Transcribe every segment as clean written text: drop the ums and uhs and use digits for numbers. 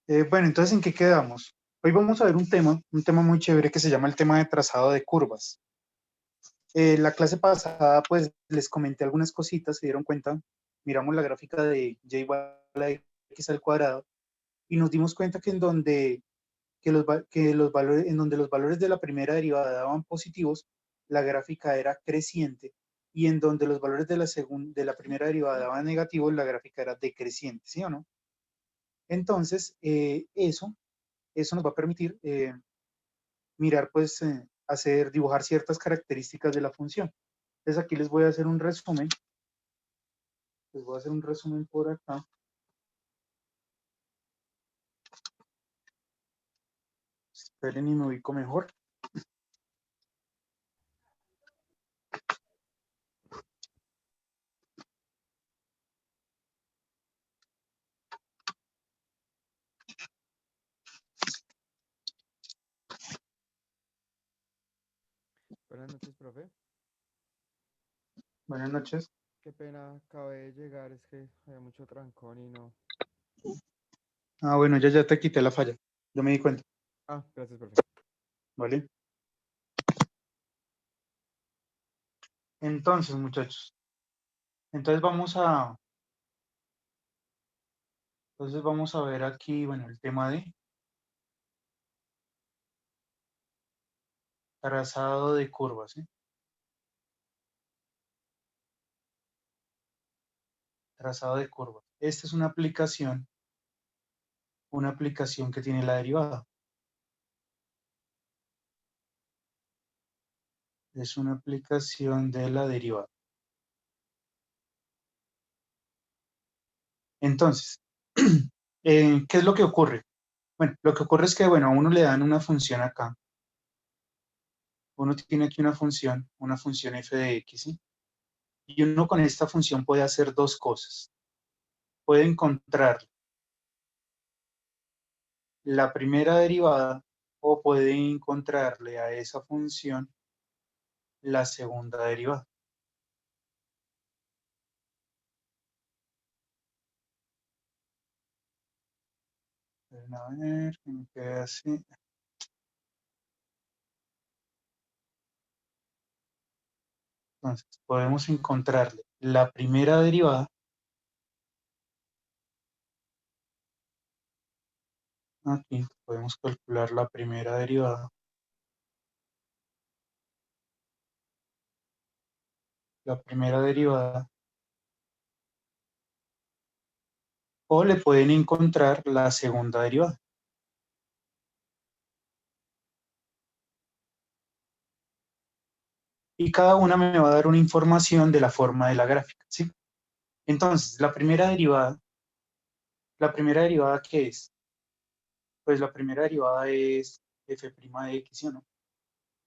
Bueno, entonces, ¿en qué quedamos? Hoy vamos a ver un tema muy chévere que se llama el tema de trazado de curvas. La clase pasada, pues, les comenté algunas cositas, se dieron cuenta, miramos la gráfica de y igual a x al cuadrado y nos dimos cuenta que en donde los valores de la primera derivada daban positivos, la gráfica era creciente y en donde los valores de la primera derivada daban negativos, la gráfica era decreciente, ¿sí o no? Entonces, eso nos va a permitir mirar, pues, dibujar ciertas características de la función. Entonces aquí les voy a hacer un resumen por acá. Esperen y me ubico mejor. Buenas noches, profe. Buenas noches. Qué pena, acabé de llegar, es que había mucho trancón y no. Ah, bueno, ya te quité la falla. Yo me di cuenta, Ah, gracias, profe. ¿vale? Entonces, muchachos, entonces vamos a ver aquí, bueno, el tema de trazado de curvas, ¿sí? Trazado de curvas. Esta es una aplicación que tiene la derivada. Es una aplicación de la derivada. Entonces, ¿qué es lo que ocurre? Bueno, lo que ocurre es que, bueno, a uno le dan una función acá. Uno tiene aquí una función f de x, ¿sí? Y uno con esta función puede hacer dos cosas. Puede encontrar la primera derivada o puede encontrarle a esa función la segunda derivada. A ver, que me quede así. Entonces, podemos encontrarle la primera derivada. Aquí podemos calcular la primera derivada. La primera derivada. O le pueden encontrar la segunda derivada. Y cada una me va a dar una información de la forma de la gráfica, ¿sí? Entonces, la primera derivada, ¿qué es? Pues la primera derivada es f' de x, ¿sí o no?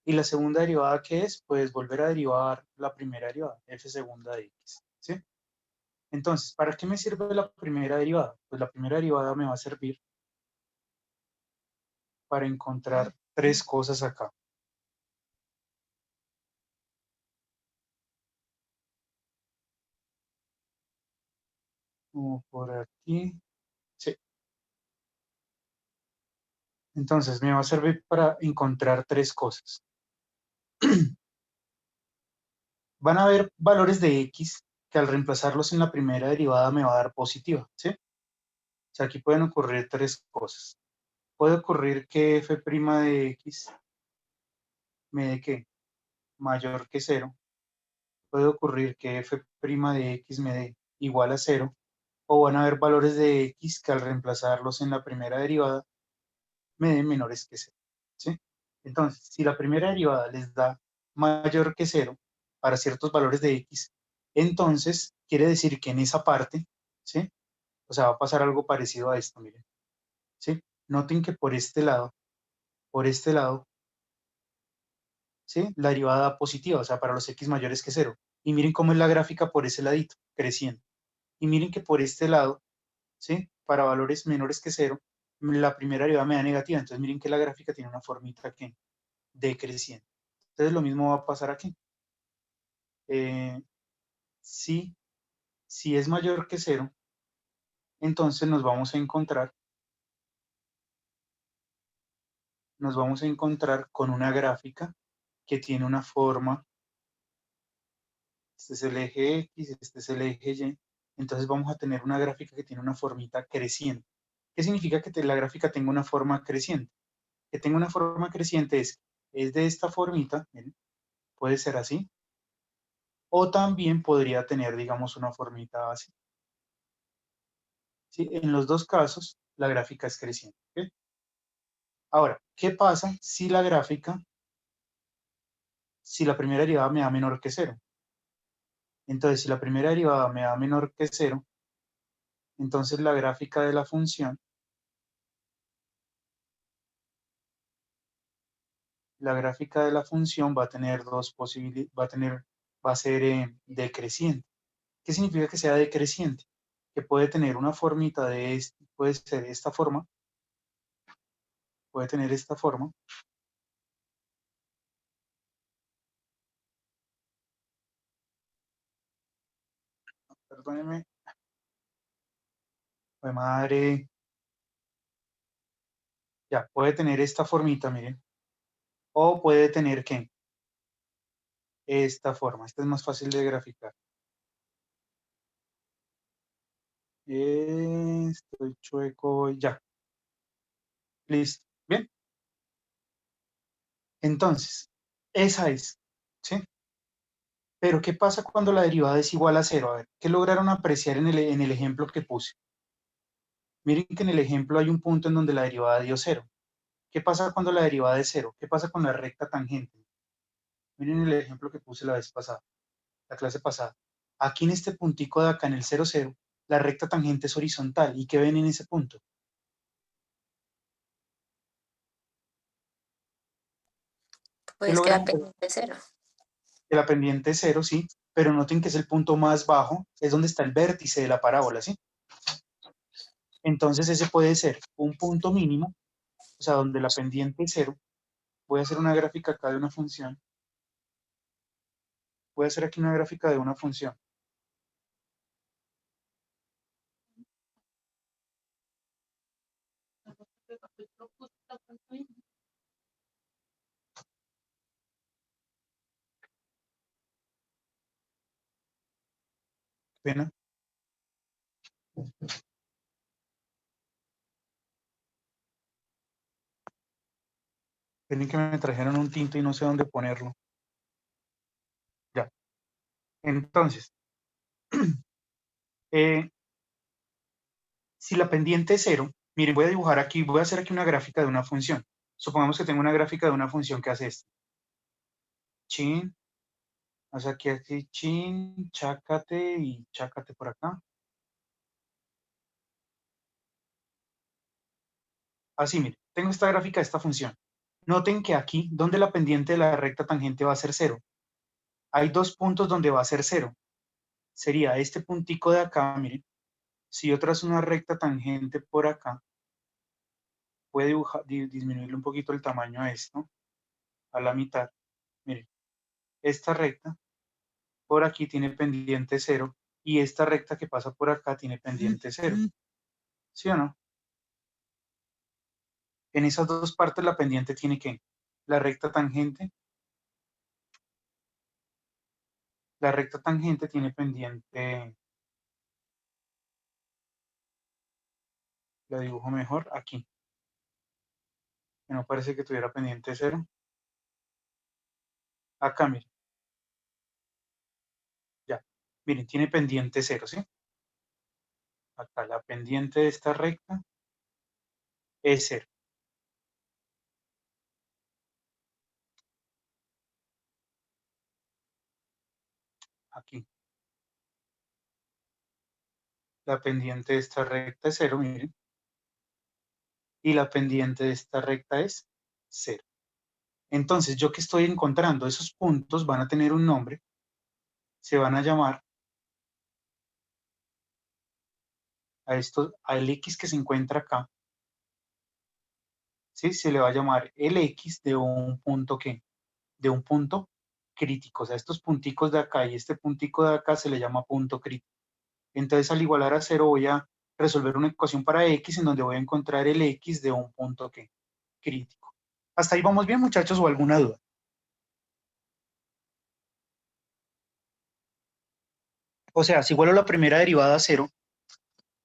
Y la segunda derivada, ¿qué es? Pues volver a derivar la primera derivada, f segunda de x, ¿sí? Entonces, ¿para qué me sirve la primera derivada? Pues la primera derivada me va a servir para encontrar tres cosas acá. Como por aquí. Sí. Entonces, me va a servir para encontrar tres cosas. Van a haber valores de x que al reemplazarlos en la primera derivada me va a dar positiva, ¿sí? O sea, aquí pueden ocurrir tres cosas. Puede ocurrir que f' de x me dé que mayor que cero. Puede ocurrir que f' de x me dé igual a cero. O van a haber valores de x que al reemplazarlos en la primera derivada me den menores que cero, ¿sí? Entonces, si la primera derivada les da mayor que cero para ciertos valores de x, entonces quiere decir que en esa parte, ¿sí? O sea, va a pasar algo parecido a esto, miren, ¿sí? Noten que por este lado, ¿sí? La derivada positiva, o sea, para los x mayores que cero. Y miren cómo es la gráfica por ese ladito, creciendo. Y miren que por este lado, ¿sí? Para valores menores que cero, la primera derivada me da negativa. Entonces miren que la gráfica tiene una formita que decreciente. Entonces lo mismo va a pasar aquí. Eh, si, si es mayor que cero, entonces nos vamos a encontrar nos vamos a encontrar con una gráfica que tiene una forma. Este es el eje X, este es el eje Y. Entonces vamos a tener una gráfica que tiene una formita creciente. ¿Qué significa que la gráfica tenga una forma creciente? Que tenga una forma creciente es de esta formita, miren, puede ser así, o también podría tener, digamos, una formita así. ¿Sí? En los dos casos, la gráfica es creciente. ¿Okay? Ahora, ¿qué pasa si la gráfica, si la primera derivada me da menor que cero? Entonces, si la primera derivada me da menor que cero, entonces la gráfica de la función, va a tener dos posibilidades, va a ser decreciente. ¿Qué significa que sea decreciente? Que puede tener una formita puede ser esta forma, puede tener esta forma, perdónenme, de madre, ya, puede tener esta formita, miren, o puede tener, ¿qué? Esta forma, esta es más fácil de graficar. Estoy chueco, ya, listo, bien. Entonces, esa es, ¿sí? Pero, ¿qué pasa cuando la derivada es igual a cero? A ver, ¿qué lograron apreciar en el ejemplo que puse? Miren que en el ejemplo hay un punto en donde la derivada dio cero. ¿Qué pasa cuando la derivada es cero? ¿Qué pasa con la recta tangente? Miren el ejemplo que puse la vez pasada, la clase pasada. Aquí en este puntico de acá, en el 0, 0, la recta tangente es horizontal. ¿Y qué ven en ese punto? ¿Qué Pues queda logran? pendiente cero. Que la pendiente es 0, sí, pero noten que es el punto más bajo, es donde está el vértice de la parábola, ¿sí? Entonces ese puede ser un punto mínimo, o sea, donde la pendiente es 0. Voy a hacer una gráfica acá de una función. Voy a hacer aquí una gráfica de una función. Pena. Ven que me trajeron un tinto y no sé dónde ponerlo. Ya. Entonces, si la pendiente es 0, miren, voy a dibujar aquí, voy a hacer aquí una gráfica de una función. Supongamos que tengo una gráfica de una función que hace esto. Chin, o sea, aquí, chin, chácate y chácate por acá. Así, miren, tengo esta gráfica de esta función. Noten que aquí, donde la pendiente de la recta tangente va a ser 0, hay dos puntos donde va a ser 0. Sería este puntico de acá, miren. Si yo trazo una recta tangente por acá, voy a disminuirle un poquito el tamaño a esto, a la mitad. Miren, esta recta por aquí tiene pendiente 0 y esta recta que pasa por acá tiene pendiente 0. ¿Sí o no? En esas dos partes la pendiente tiene que la recta tangente. La recta tangente tiene pendiente, la dibujo mejor aquí, que no parece que tuviera pendiente 0. Acá, miren, ya. Miren, tiene pendiente 0, ¿sí? Acá la pendiente de esta recta es 0. Aquí. La pendiente de esta recta es 0, miren. Y la pendiente de esta recta es 0. Entonces, ¿yo qué estoy encontrando? Esos puntos van a tener un nombre, se van a llamar al X que se encuentra acá, ¿sí? Se le va a llamar el X de un punto ¿qué? De un punto crítico. O sea, estos punticos de acá y este puntico de acá se le llama punto crítico. Entonces, al igualar a 0 voy a resolver una ecuación para X en donde voy a encontrar el X de un punto ¿qué? Crítico. ¿Hasta ahí vamos bien, muchachos, o alguna duda? O sea, si igualo la primera derivada a cero,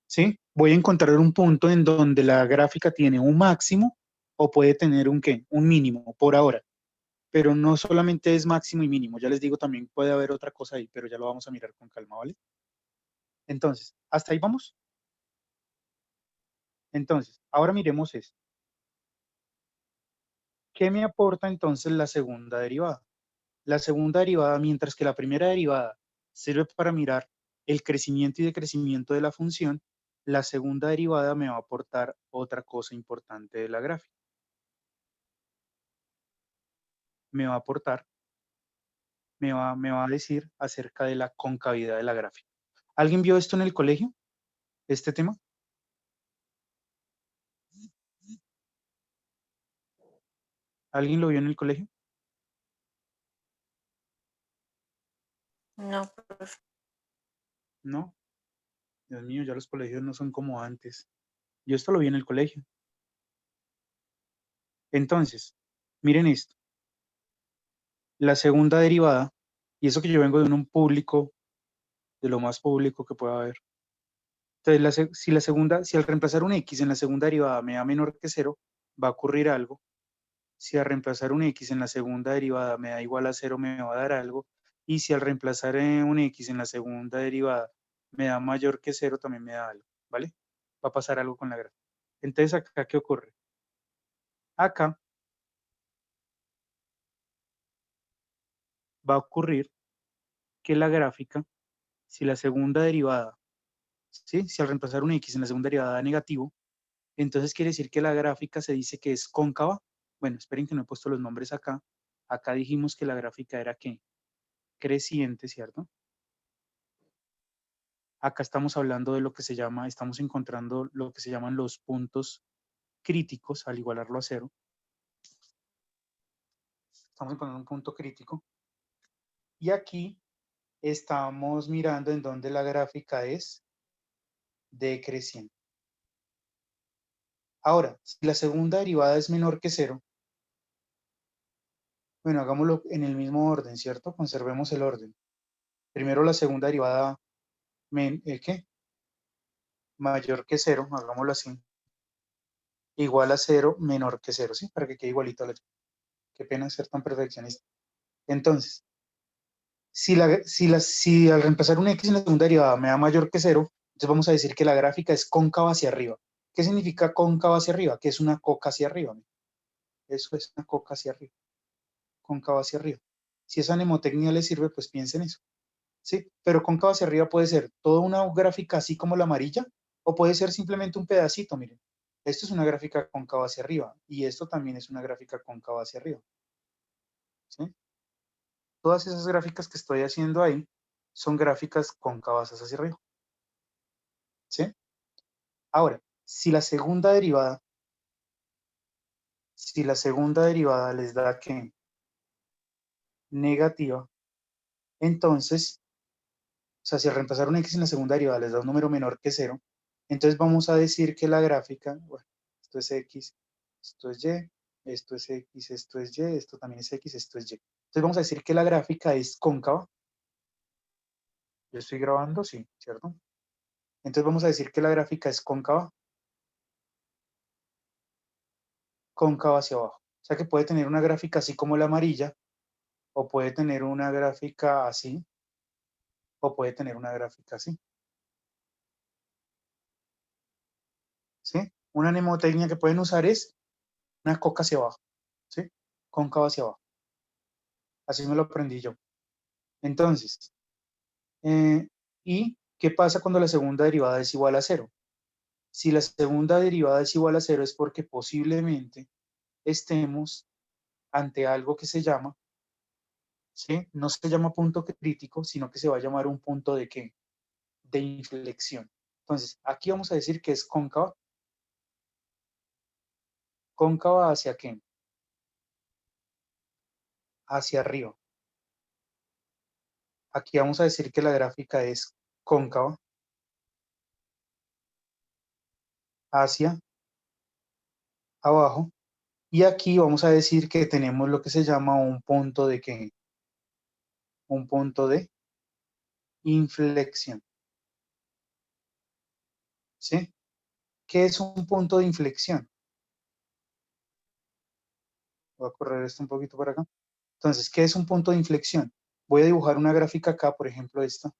¿sí? Voy a encontrar un punto en donde la gráfica tiene un máximo o puede tener un qué, un mínimo por ahora. Pero no solamente es máximo y mínimo, ya les digo, también puede haber otra cosa ahí, pero ya lo vamos a mirar con calma, ¿vale? Entonces, ¿hasta ahí vamos? Entonces, ahora miremos esto. ¿Qué me aporta entonces la segunda derivada? La segunda derivada, mientras que la primera derivada sirve para mirar el crecimiento y decrecimiento de la función, la segunda derivada me va a aportar otra cosa importante de la gráfica. Me va a aportar, me va a decir acerca de la concavidad de la gráfica. ¿Alguien vio esto en el colegio? ¿Este tema? ¿Alguien lo vio en el colegio? No, profe. No. Dios mío, ya los colegios no son como antes. Yo esto lo vi en el colegio. Entonces, miren esto. La segunda derivada, y eso que yo vengo de un público, de lo más público que pueda haber. Entonces, si al reemplazar un x en la segunda derivada me da menor que cero, va a ocurrir algo. Si al reemplazar un x en la segunda derivada me da igual a cero, me va a dar algo. Y si al reemplazar un x en la segunda derivada me da mayor que cero, también me da algo, ¿vale? Va a pasar algo con la gráfica. Entonces, acá, ¿qué ocurre? Acá va a ocurrir que la gráfica, si la segunda derivada, ¿sí? Si al reemplazar un x en la segunda derivada da negativo, entonces quiere decir que la gráfica se dice que es cóncava. Bueno, esperen que no he puesto los nombres acá. Acá dijimos que la gráfica era ¿qué? Creciente, ¿cierto? Acá estamos hablando de lo que se llama, estamos encontrando lo que se llaman los puntos críticos al igualarlo a cero. Estamos encontrando un punto crítico. Y aquí estamos mirando en donde la gráfica es decreciente. Ahora, si la segunda derivada es menor que cero, bueno, hagámoslo en el mismo orden, ¿cierto? Conservemos el orden. Primero la segunda derivada, ¿qué? Mayor que cero, hagámoslo así. Igual a cero, menor que cero, ¿sí? Para que quede igualito a la. Qué pena ser tan perfeccionista. Entonces, si al reemplazar un x en la segunda derivada me da mayor que cero, entonces vamos a decir que la gráfica es cóncava hacia arriba. ¿Qué significa cóncava hacia arriba? Que es una coca hacia arriba. Eso es una coca hacia arriba. Cóncava hacia arriba. Si esa mnemotecnia le sirve, pues piensen en eso. ¿Sí? Pero cóncava hacia arriba puede ser toda una gráfica así como la amarilla, o puede ser simplemente un pedacito, miren. Esto es una gráfica cóncava hacia arriba, y esto también es una gráfica cóncava hacia arriba. ¿Sí? Todas esas gráficas que estoy haciendo ahí son gráficas cóncavas hacia arriba. ¿Sí? Ahora, si la segunda derivada les da que negativa, entonces, o sea, si al reemplazar un x en la segunda derivada les da un número menor que cero, entonces vamos a decir que la gráfica, bueno, esto es x, esto es y, esto es x, esto es y, esto también es x, esto es y. Entonces vamos a decir que la gráfica es cóncava. Yo estoy grabando, sí, ¿cierto? Entonces vamos a decir que la gráfica es cóncava, cóncava hacia abajo. O sea que puede tener una gráfica así como la amarilla, o puede tener una gráfica así, o puede tener una gráfica así. ¿Sí? Una mnemotecnia que pueden usar es una coca hacia abajo, ¿sí? Cóncava hacia abajo. Así me lo aprendí yo. Entonces, ¿y qué pasa cuando la segunda derivada es igual a cero? Si la segunda derivada es igual a cero es porque posiblemente estemos ante algo que se llama, ¿sí? No se llama punto crítico, sino que se va a llamar un punto de ¿qué? De inflexión. Entonces, aquí vamos a decir que es cóncava. ¿Cóncava hacia qué? Hacia arriba. Aquí vamos a decir que la gráfica es cóncava hacia abajo. Y aquí vamos a decir que tenemos lo que se llama un punto de ¿qué? Un punto de inflexión. ¿Sí? ¿Qué es un punto de inflexión? Voy a correr esto un poquito para acá. Entonces, ¿qué es un punto de inflexión? Voy a dibujar una gráfica acá, por ejemplo, esta.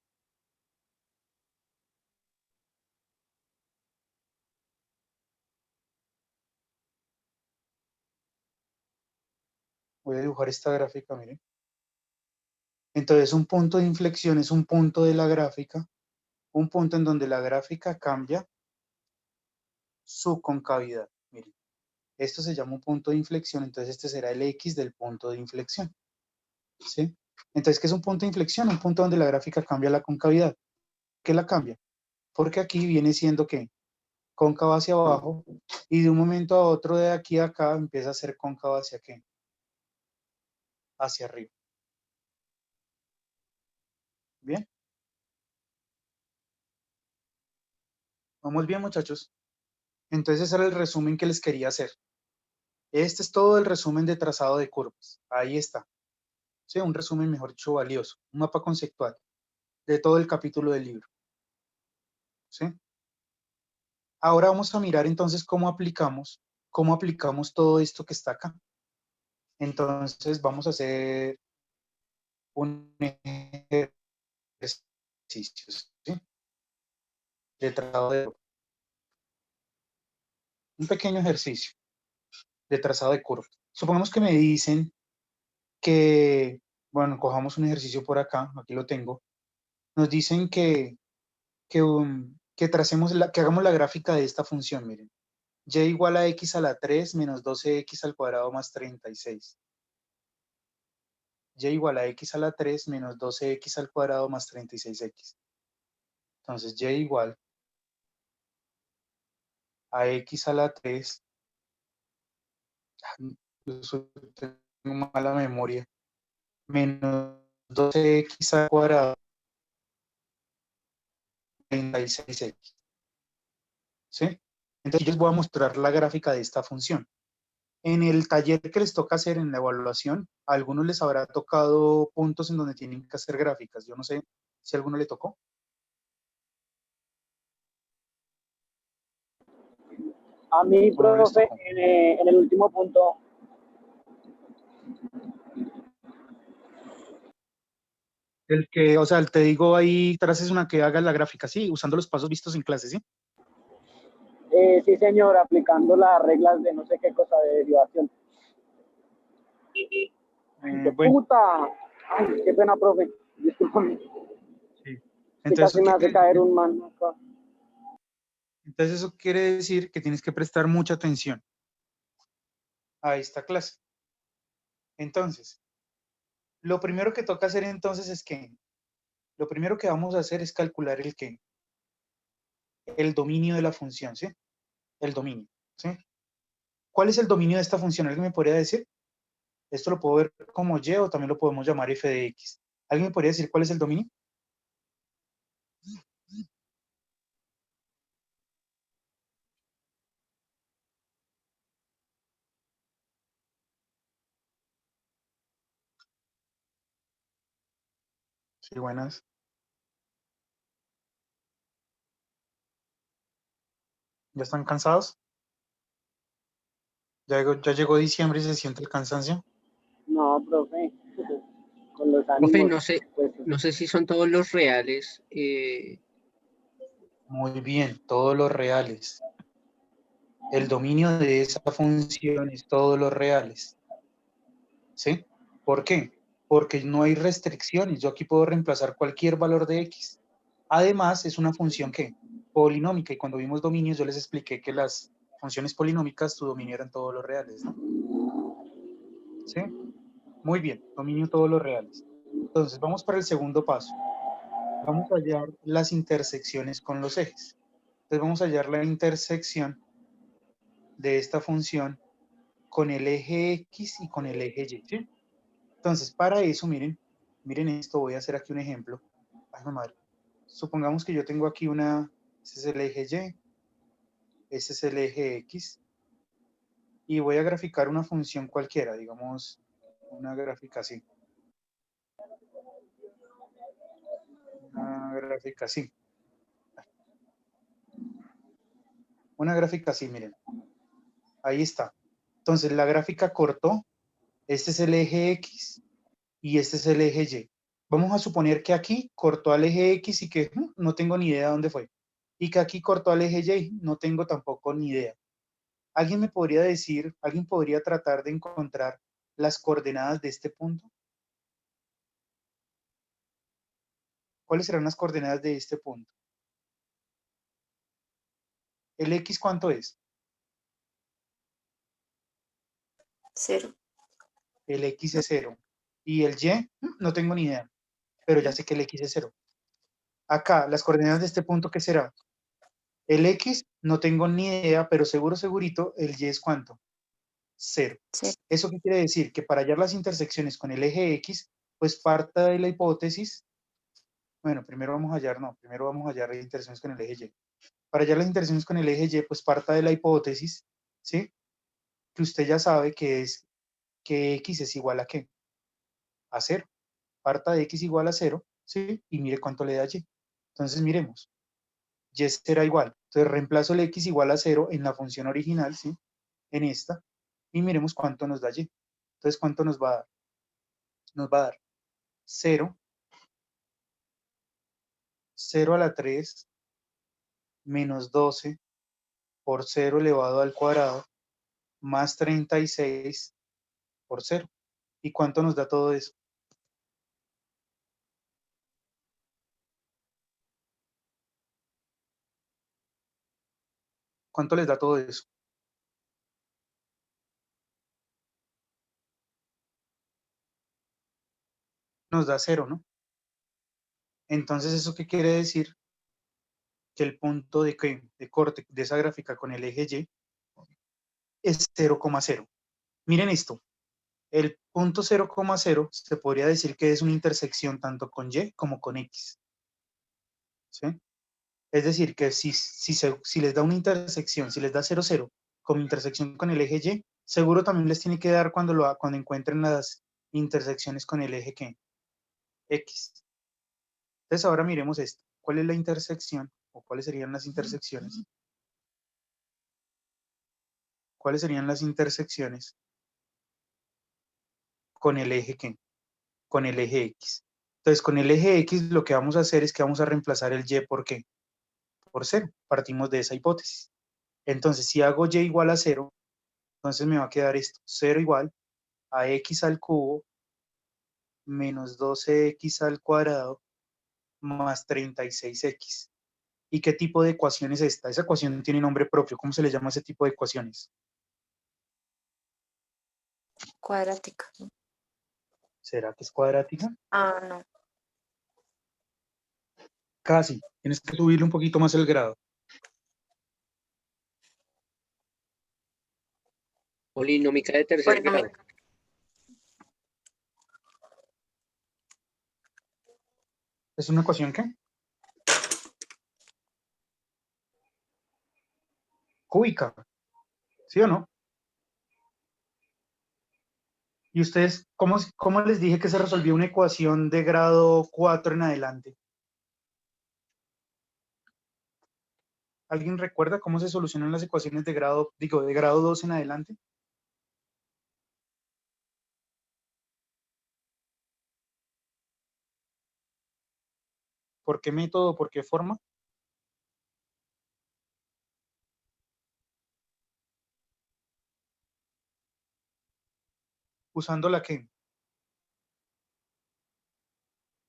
Voy a dibujar esta gráfica, miren. Entonces, un punto de inflexión es un punto de la gráfica, un punto en donde la gráfica cambia su concavidad. Miren, esto se llama un punto de inflexión, entonces este será el X del punto de inflexión. ¿Sí? Entonces, ¿qué es un punto de inflexión? Un punto donde la gráfica cambia la concavidad. ¿Qué la cambia? Porque aquí viene siendo que cóncava hacia abajo y de un momento a otro de aquí a acá empieza a ser cóncava hacia qué? Hacia arriba. ¿Bien? ¿Vamos bien, muchachos? Entonces ese era el resumen que les quería hacer. Este es todo el resumen de trazado de curvas. Ahí está. Sí, un resumen, mejor dicho, valioso. Un mapa conceptual de todo el capítulo del libro. ¿Sí? Ahora vamos a mirar entonces cómo aplicamos todo esto que está acá. Entonces vamos a hacer un ejercicio, ¿sí? De trazado de un pequeño ejercicio de trazado de curvas. Supongamos que me dicen que, bueno, cojamos un ejercicio por acá, aquí lo tengo. Nos dicen que tracemos que hagamos la gráfica de esta función, miren. Y igual a x a la 3 menos 12x al cuadrado más 36. Y igual a x a la 3 menos 12x al cuadrado más 36x. Entonces, y igual a x a la 3, yo tengo mala memoria, menos 12x al cuadrado 36x. ¿Sí? Entonces, yo les voy a mostrar la gráfica de esta función. En el taller que les toca hacer en la evaluación, a algunos les habrá tocado puntos en donde tienen que hacer gráficas. Yo no sé si a alguno le tocó. A mí, ¿O no les profe, tocó? en el último punto, El que, o sea, te digo ahí, traces una que haga la gráfica, sí, usando los pasos vistos en clase, sí. sí señor, aplicando las reglas de no sé qué cosa de derivación. ¡Ay, qué Bueno, puta! ¡Ay, qué pena, profe! Discúlpame, sí. que Entonces casi eso me quiere hace caer decir, un man acá. entonces eso quiere decir que tienes que prestar mucha atención a esta clase. Entonces, lo primero que toca hacer entonces es que, lo primero que vamos a hacer es calcular el qué, el dominio de la función, ¿sí? El dominio, ¿sí? ¿Cuál es el dominio de esta función? ¿Alguien me podría decir? Esto lo puedo ver como y o también lo podemos llamar f de x. ¿Alguien me podría decir cuál es el dominio? Sí, buenas. ¿Ya están cansados? Ya llegó diciembre y se siente el cansancio? No, profe, con los Profe, ánimos, pues. no sé si son todos los reales. Muy bien, todos los reales. El dominio de esa función es todos los reales. ¿Sí? ¿Por qué? Porque no hay restricciones. Yo aquí puedo reemplazar cualquier valor de x. Además, es una función que polinómica. Y cuando vimos dominios, yo les expliqué que las funciones polinómicas, su dominio eran todos los reales, ¿no? ¿Sí? Muy bien, dominio todos los reales. Entonces, vamos para el segundo paso. Vamos a hallar las intersecciones con los ejes. Entonces, vamos a hallar la intersección de esta función con el eje X y con el eje Y, ¿sí? Entonces, para eso, miren esto, voy a hacer aquí un ejemplo. Ay, no, madre. Supongamos que yo tengo aquí ese es el eje Y, ese es el eje X, y voy a graficar una función cualquiera, digamos, una gráfica así. Una gráfica así. Una gráfica así, miren. Ahí está. Entonces la gráfica cortó. Este es el eje X y este es el eje Y. Vamos a suponer que aquí cortó al eje X y que no tengo ni idea dónde fue. Y que aquí cortó al eje Y, no tengo tampoco ni idea. ¿Alguien me podría decir, alguien podría tratar de encontrar las coordenadas de este punto? ¿Cuáles serán las coordenadas de este punto? ¿El X cuánto es? 0. El X es 0. ¿Y el Y? No tengo ni idea, pero ya sé que el X es 0. Acá, las coordenadas de este punto, ¿qué será? El X, no tengo ni idea, pero segurito, el Y es ¿cuánto? 0. Sí. ¿Eso qué quiere decir? Que para hallar las intersecciones con el eje X, pues parte de la hipótesis, bueno, primero vamos a hallar las intersecciones con el eje Y. Para hallar las intersecciones con el eje Y, pues parta de la hipótesis, ¿sí? Que usted ya sabe que es que X es igual a ¿qué? A 0. Parta de X igual a 0, ¿sí? Y mire cuánto le da Y. Entonces miremos. Y será igual. Entonces reemplazo el X igual a 0 en la función original, ¿sí? En esta. Y miremos cuánto nos da Y. Entonces, ¿cuánto nos va a dar? Nos va a dar 0, 0 a la 3, menos 12 por 0 elevado al cuadrado, más 36 por 0. ¿Y cuánto nos da todo eso? ¿Cuánto les da todo eso? Nos da 0, ¿no? Entonces, ¿eso qué quiere decir? Que el punto de corte de esa gráfica con el eje Y es 0,0. Miren esto. El punto 0,0 se podría decir que es una intersección tanto con Y como con X. ¿Sí? Es decir, que si les da una intersección, si les da 0, 0 como intersección con el eje Y, seguro también les tiene que dar cuando encuentren las intersecciones con el eje ¿qué? X. Entonces ahora miremos esto. ¿Cuál es la intersección o cuáles serían las intersecciones? ¿Cuáles serían las intersecciones con el eje ¿qué? Con el eje X. Entonces con el eje X lo que vamos a hacer es que vamos a reemplazar el Y por ¿qué? Por 0. Partimos de esa hipótesis. Entonces si hago Y igual a 0, entonces me va a quedar esto. 0 igual a X al cubo menos 12X al cuadrado más 36X. ¿Y qué tipo de ecuación es esta? Esa ecuación tiene nombre propio. ¿Cómo se le llama a ese tipo de ecuaciones? Cuadrática. ¿Será que es cuadrática? Ah, no. Casi. Tienes que subirle un poquito más el grado. Polinómica de tercer grado. Polinómica. ¿Es una ecuación qué? Cúbica. ¿Sí o no? ¿Y ustedes, cómo les dije que se resolvió una ecuación de grado 4 en adelante? ¿Alguien recuerda cómo se solucionan las ecuaciones de grado 2 en adelante? ¿Por qué método? ¿Por qué forma? ¿Usando la qué?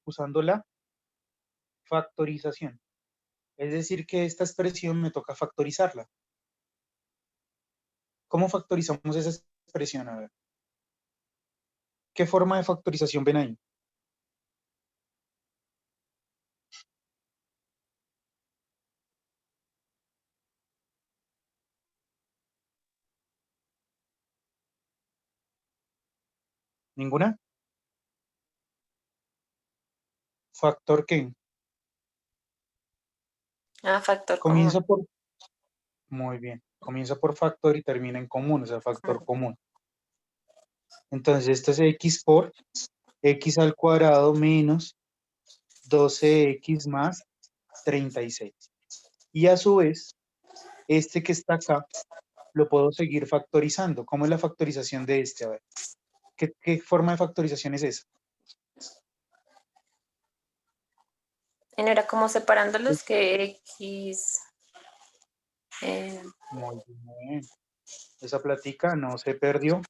Usando la factorización. Es decir, que esta expresión me toca factorizarla. ¿Cómo factorizamos esa expresión? A ver. ¿Qué forma de factorización ven ahí? ¿Ninguna? ¿Factor qué? Ah, factor común. Comienza por... Muy bien. Comienza por factor y termina en común, o sea, factor común. Entonces, esto es x por x al cuadrado menos 12x más 36. Y a su vez, este que está acá, lo puedo seguir factorizando. ¿Cómo es la factorización de este? A ver, ¿qué forma de factorización es esa? Y no era como separándolos que X. Muy bien. Esa plática no se perdió.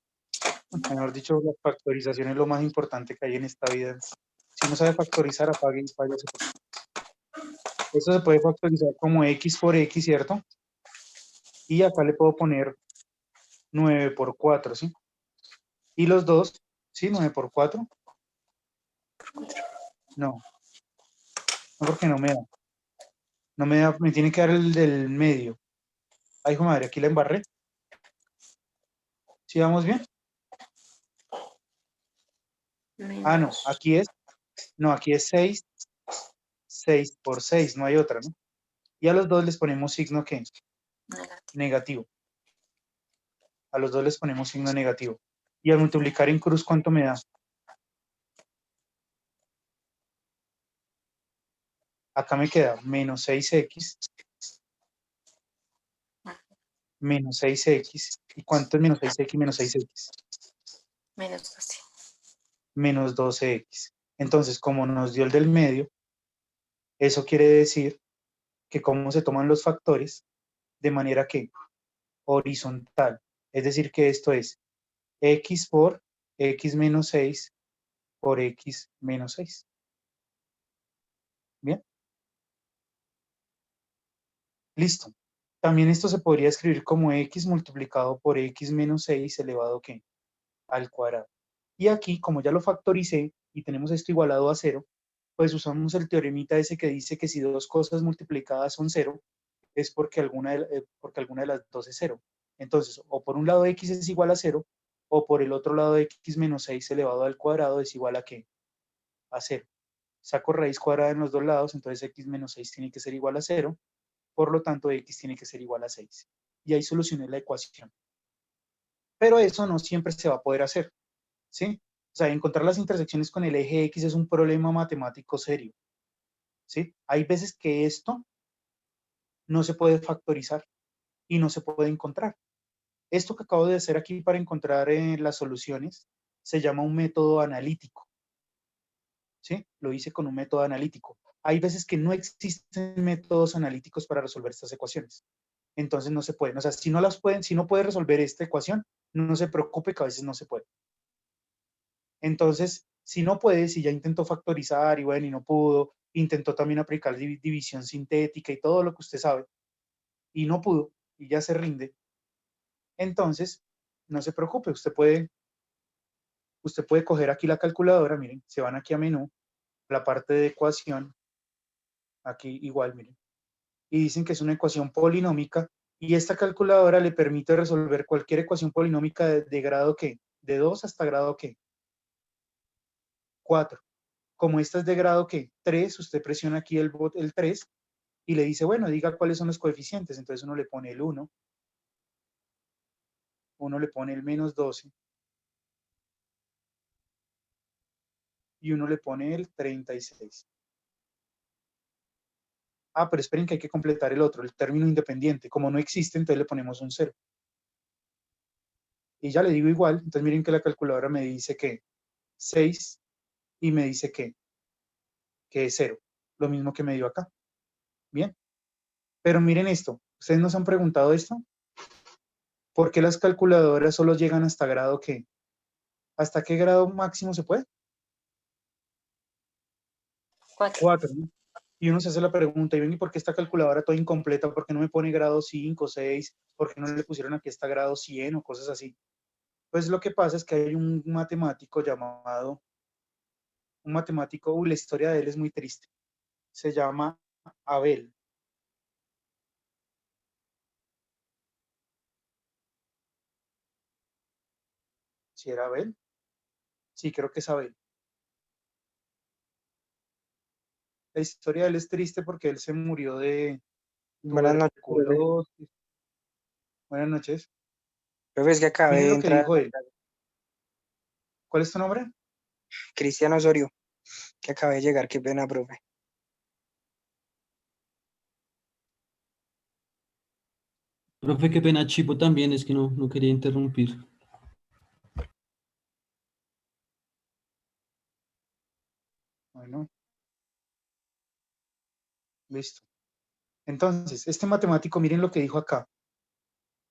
Mejor dicho, la factorización es lo más importante que hay en esta vida. Si no sabe factorizar, apague y váyase. Esto se puede factorizar como x por x, ¿cierto? Y acá le puedo poner 9 por 4, ¿sí? Y los dos, ¿sí? 9 por 4. No, no porque no me da. No me da, me tiene que dar el del medio. Ay, hijo de madre, aquí la embarré. ¿Sí vamos bien? Ah, no, aquí es 6, 6 por 6, no hay otra, ¿no? Y a los dos les ponemos signo, ¿qué? Negativo. A los dos les ponemos signo negativo. Y al multiplicar en cruz, ¿cuánto me da? Acá me queda menos 6x, menos 6x. ¿Y cuánto es menos 6x menos 6x? Menos 12. Menos 12x. Entonces, como nos dio el del medio, eso quiere decir que cómo se toman los factores de manera que horizontal. Es decir, que esto es x por x menos 6 por x menos 6. ¿Bien? Listo. También esto se podría escribir como x multiplicado por x menos 6 elevado ¿qué? Al cuadrado. Y aquí, como ya lo factoricé y tenemos esto igualado a 0, pues usamos el teoremita ese que dice que si dos cosas multiplicadas son 0, es porque alguna de las dos es 0. Entonces, o por un lado x es igual a 0, o por el otro lado x menos 6 elevado al cuadrado es igual a ¿qué? A 0. Saco raíz cuadrada en los dos lados, entonces x menos 6 tiene que ser igual a 0, por lo tanto x tiene que ser igual a 6. Y ahí solucioné la ecuación. Pero eso no siempre se va a poder hacer, ¿sí? O sea, encontrar las intersecciones con el eje X es un problema matemático serio, ¿sí? Hay veces que esto no se puede factorizar y no se puede encontrar. Esto que acabo de hacer aquí para encontrar las soluciones se llama un método analítico, ¿sí? Lo hice con un método analítico. Hay veces que no existen métodos analíticos para resolver estas ecuaciones. Entonces no se pueden. O sea, si no puede resolver esta ecuación, no se preocupe que a veces no se puede. Entonces, si no puede, si ya intentó factorizar y bueno, y no pudo, intentó también aplicar división sintética y todo lo que usted sabe, y no pudo, y ya se rinde, entonces, no se preocupe, usted puede coger aquí la calculadora, miren, se van aquí a menú, la parte de ecuación, aquí igual, miren, y dicen que es una ecuación polinómica, y esta calculadora le permite resolver cualquier ecuación polinómica de grado ¿qué? De 2 hasta grado ¿qué? 4. Como esta es de grado ¿qué? 3, usted presiona aquí el 3 y le dice, bueno, diga cuáles son los coeficientes. Entonces uno le pone el 1, uno le pone el menos 12 y uno le pone el 36. Ah, pero esperen que hay que completar el otro, el término independiente. Como no existe, entonces le ponemos un 0. Y ya le digo igual, entonces miren que la calculadora me dice que 6 y me dice que es 0. Lo mismo que me dio acá. Bien. Pero miren esto, ¿ustedes nos han preguntado esto? ¿Por qué las calculadoras solo llegan hasta grado qué? ¿Hasta qué grado máximo se puede? 4, ¿no? Y uno se hace la pregunta, ¿y ven, y por qué esta calculadora toda incompleta? ¿Por qué no me pone grado 5, 6? ¿Por qué no le pusieron aquí hasta grado 100 o cosas así? Pues lo que pasa es que hay un matemático la historia de él es muy triste. Se llama Abel. ¿Sí era Abel? Sí, creo que es Abel. La historia de él es triste porque él se murió de Buenas noches, profe. tuberculosis. Buenas noches. Profe, es que acabé Miren de lo que entrar. dijo él. ¿Cuál es tu nombre? Cristian Osorio, que acabé de llegar, qué pena, profe. Profe, qué pena, Chipo también, es que no quería interrumpir. Bueno, listo. Entonces, este matemático, miren lo que dijo acá.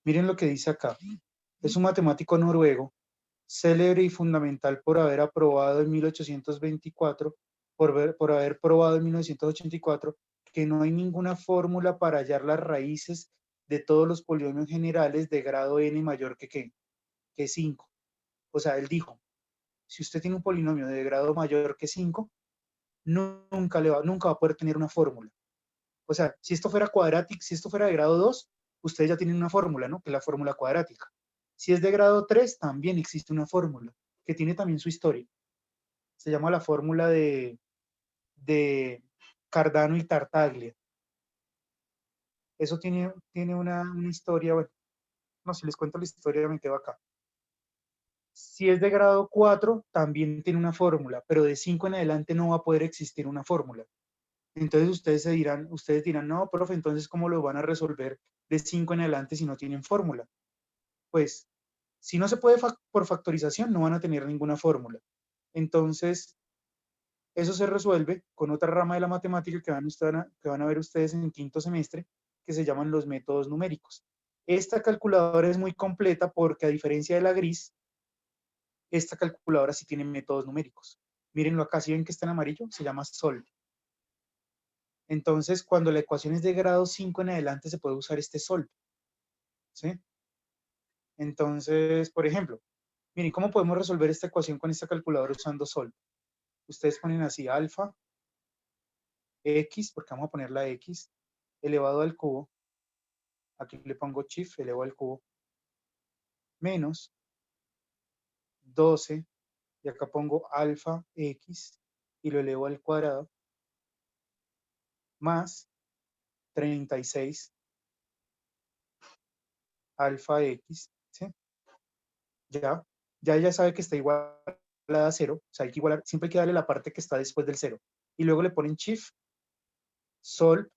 Miren lo que dice acá. Es un matemático noruego, célebre y fundamental por haber aprobado en 1824, por haber probado en 1984, que no hay ninguna fórmula para hallar las raíces de todos los polinomios generales de grado n mayor que ¿qué? Que 5. O sea, él dijo, si usted tiene un polinomio de grado mayor que 5, nunca va a poder tener una fórmula. O sea, si esto fuera cuadrático, si esto fuera de grado 2, ustedes ya tienen una fórmula, ¿no? Que es la fórmula cuadrática. Si es de grado 3, también existe una fórmula, que tiene también su historia. Se llama la fórmula de Cardano y Tartaglia. Eso tiene una historia, bueno, no, si les cuento la historia me quedo acá. Si es de grado 4, también tiene una fórmula, pero de 5 en adelante no va a poder existir una fórmula. Entonces ustedes dirán, no, profe, entonces ¿cómo lo van a resolver de 5 en adelante si no tienen fórmula? Pues, si no se puede por factorización, no van a tener ninguna fórmula. Entonces, eso se resuelve con otra rama de la matemática que van a ver ustedes en quinto semestre, que se llaman los métodos numéricos. Esta calculadora es muy completa porque, a diferencia de la gris, esta calculadora sí tiene métodos numéricos. Mírenlo acá, si ven que está en amarillo, se llama SOLV. Entonces, cuando la ecuación es de grado 5 en adelante, se puede usar este SOLV. ¿Sí? Entonces, por ejemplo, miren, ¿cómo podemos resolver esta ecuación con esta calculadora usando SOLV? Ustedes ponen así alfa, x, porque vamos a poner la x, elevado al cubo, aquí le pongo chif, elevado al cubo, menos 12, y acá pongo alfa x, y lo elevo al cuadrado, más 36 alfa x, ¿sí? Ya ella sabe que está igual a 0, o sea, hay que igualar, siempre hay que darle la parte que está después del 0. Y luego le ponen shift, solve,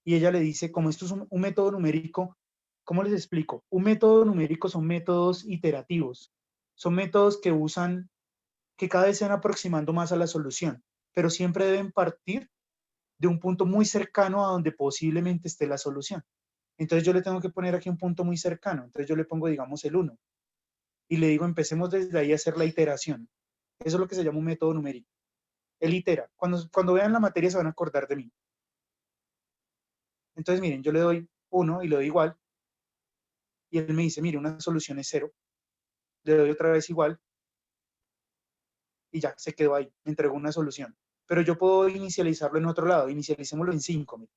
y ella le dice, como esto es un método numérico, ¿cómo les explico? Un método numérico son métodos iterativos, son métodos que usan, que cada vez se van aproximando más a la solución, pero siempre deben partir de un punto muy cercano a donde posiblemente esté la solución. Entonces yo le tengo que poner aquí un punto muy cercano, entonces yo le pongo, digamos, el 1, y le digo, empecemos desde ahí a hacer la iteración. Eso es lo que se llama un método numérico. Él itera. Cuando vean la materia se van a acordar de mí. Entonces, miren, yo le doy 1 y le doy igual, y él me dice, mire, una solución es 0. Le doy otra vez igual, y ya, se quedó ahí, me entregó una solución. Pero yo puedo inicializarlo en otro lado, inicialicémoslo en 5.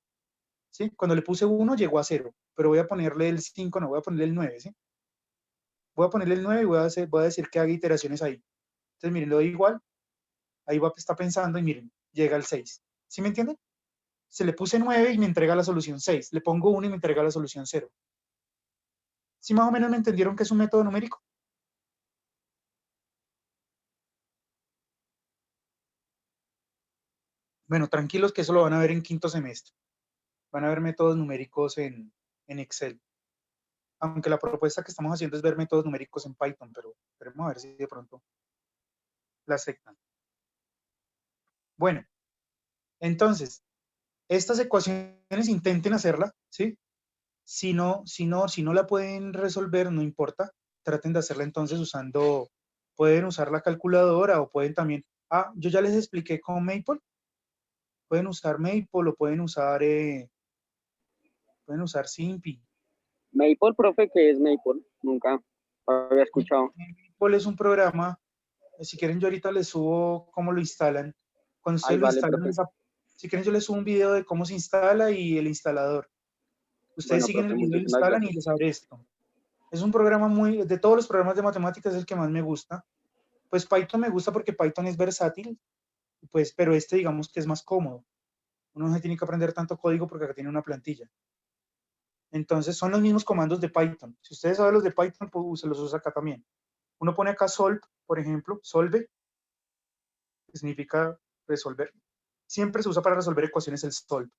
¿Sí? Cuando le puse 1 llegó a 0, pero voy a ponerle el 5, no, voy a ponerle el 9, ¿sí? Voy a ponerle el 9 y voy a decir que haga iteraciones ahí. Entonces, miren, le doy igual, ahí está pensando y miren, llega al 6. ¿Sí me entienden? Se le puse 9 y me entrega la solución 6. Le pongo 1 y me entrega la solución 0. ¿Sí más o menos me entendieron que es un método numérico? Bueno, tranquilos que eso lo van a ver en quinto semestre. Van a ver métodos numéricos en Excel. Aunque la propuesta que estamos haciendo es ver métodos numéricos en Python, pero veremos a ver si de pronto la aceptan. Bueno, entonces, estas ecuaciones intenten hacerla, ¿sí? Si no la pueden resolver, no importa, traten de hacerla entonces pueden usar la calculadora o pueden también, yo ya les expliqué con Maple, pueden usar Maple o pueden usar Simpi. Maple, profe, ¿qué es Maple? Nunca había escuchado. Maple es un programa, si quieren yo ahorita les subo cómo lo instalan. Cuando ustedes lo Vale, instalan, si quieren yo les subo un video de cómo se instala y el instalador. Ustedes bueno, siguen profe, el video, lo muchísimas instalan gracias. y les abre esto. Es un programa de todos los programas de matemáticas es el que más me gusta. Pues Python me gusta porque Python es versátil, pues, pero digamos que es más cómodo. Uno no se tiene que aprender tanto código porque acá tiene una plantilla. Entonces son los mismos comandos de Python. Si ustedes saben los de Python, pues se los usa acá también. Uno pone acá solve, por ejemplo, solve, que significa resolver. Siempre se usa para resolver ecuaciones el solve,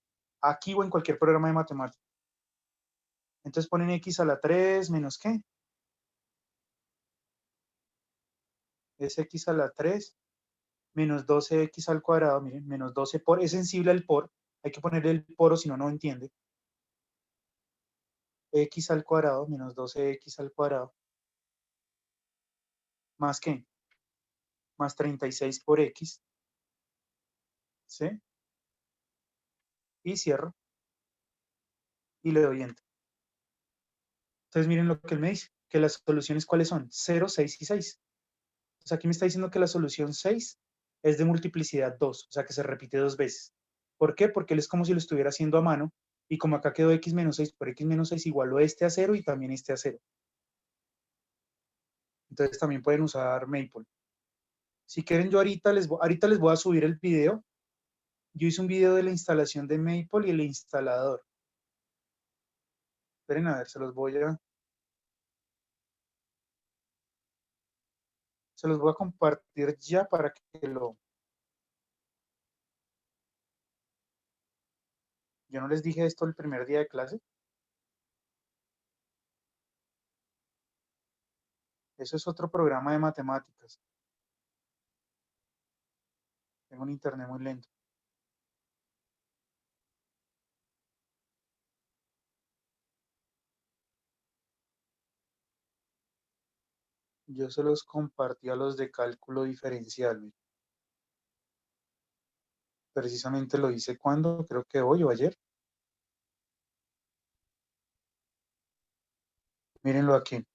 aquí o en cualquier programa de matemáticas. Entonces ponen x a la 3 menos ¿qué? Es x a la 3 menos 12x al cuadrado, miren, menos 12 por, es sensible al por, hay que ponerle el por o si no, no entiende. X al cuadrado menos 12x al cuadrado, más ¿qué? Más 36 por x, ¿sí? Y cierro, y le doy enter. Entonces miren lo que él me dice, que las soluciones ¿cuáles son? 0, 6 y 6. Entonces aquí me está diciendo que la solución 6 es de multiplicidad 2, o sea que se repite 2 veces. ¿Por qué? Porque él es como si lo estuviera haciendo a mano, y como acá quedó x menos 6 por x menos 6 igualó este a 0 y también este a 0. Entonces también pueden usar Maple. Si quieren, yo ahorita les voy a subir el video. Yo hice un video de la instalación de Maple y el instalador. Esperen a ver, se los voy a compartir ya para que yo no les dije esto el primer día de clase. Eso es otro programa de matemáticas. Tengo un internet muy lento. Yo se los compartí a los de cálculo diferencial. Precisamente lo hice cuando, creo que hoy o ayer. Mírenlo aquí.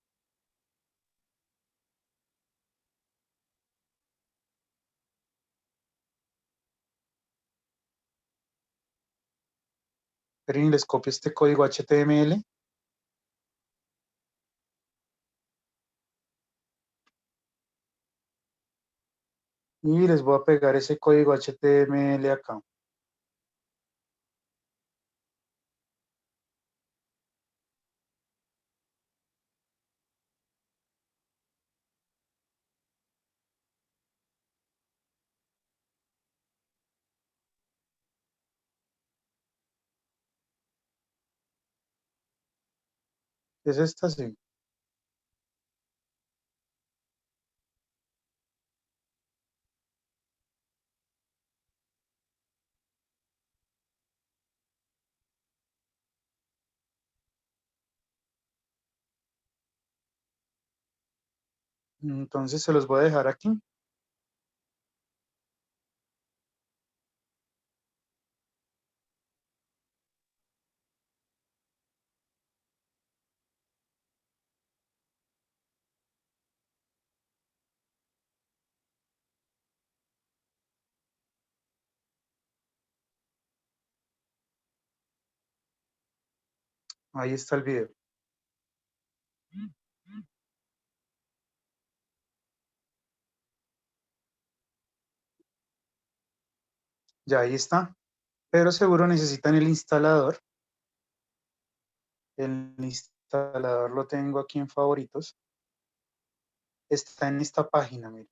Esperen, les copio este código HTML. Y les voy a pegar ese código HTML acá. Es esta, sí. Entonces se los voy a dejar aquí. Ahí está el video. Ya ahí está. Pero seguro necesitan el instalador. El instalador lo tengo aquí en favoritos. Está en esta página, miren.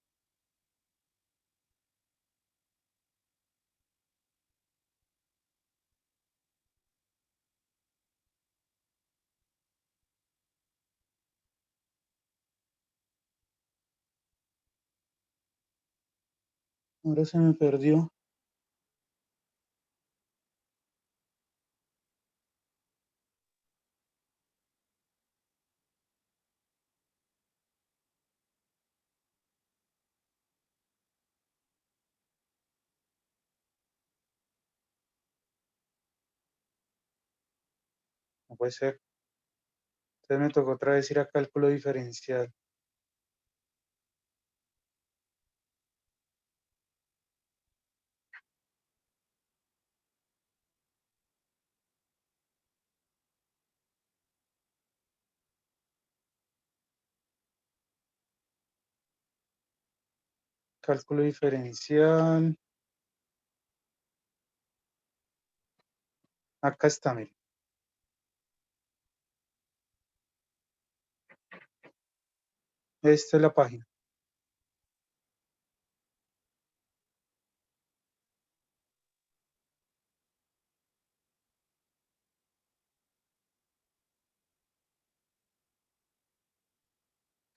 Ahora se me perdió. No puede ser. Entonces me tocó otra vez ir a cálculo diferencial. Cálculo diferencial. Acá está, miren. Esta es la página.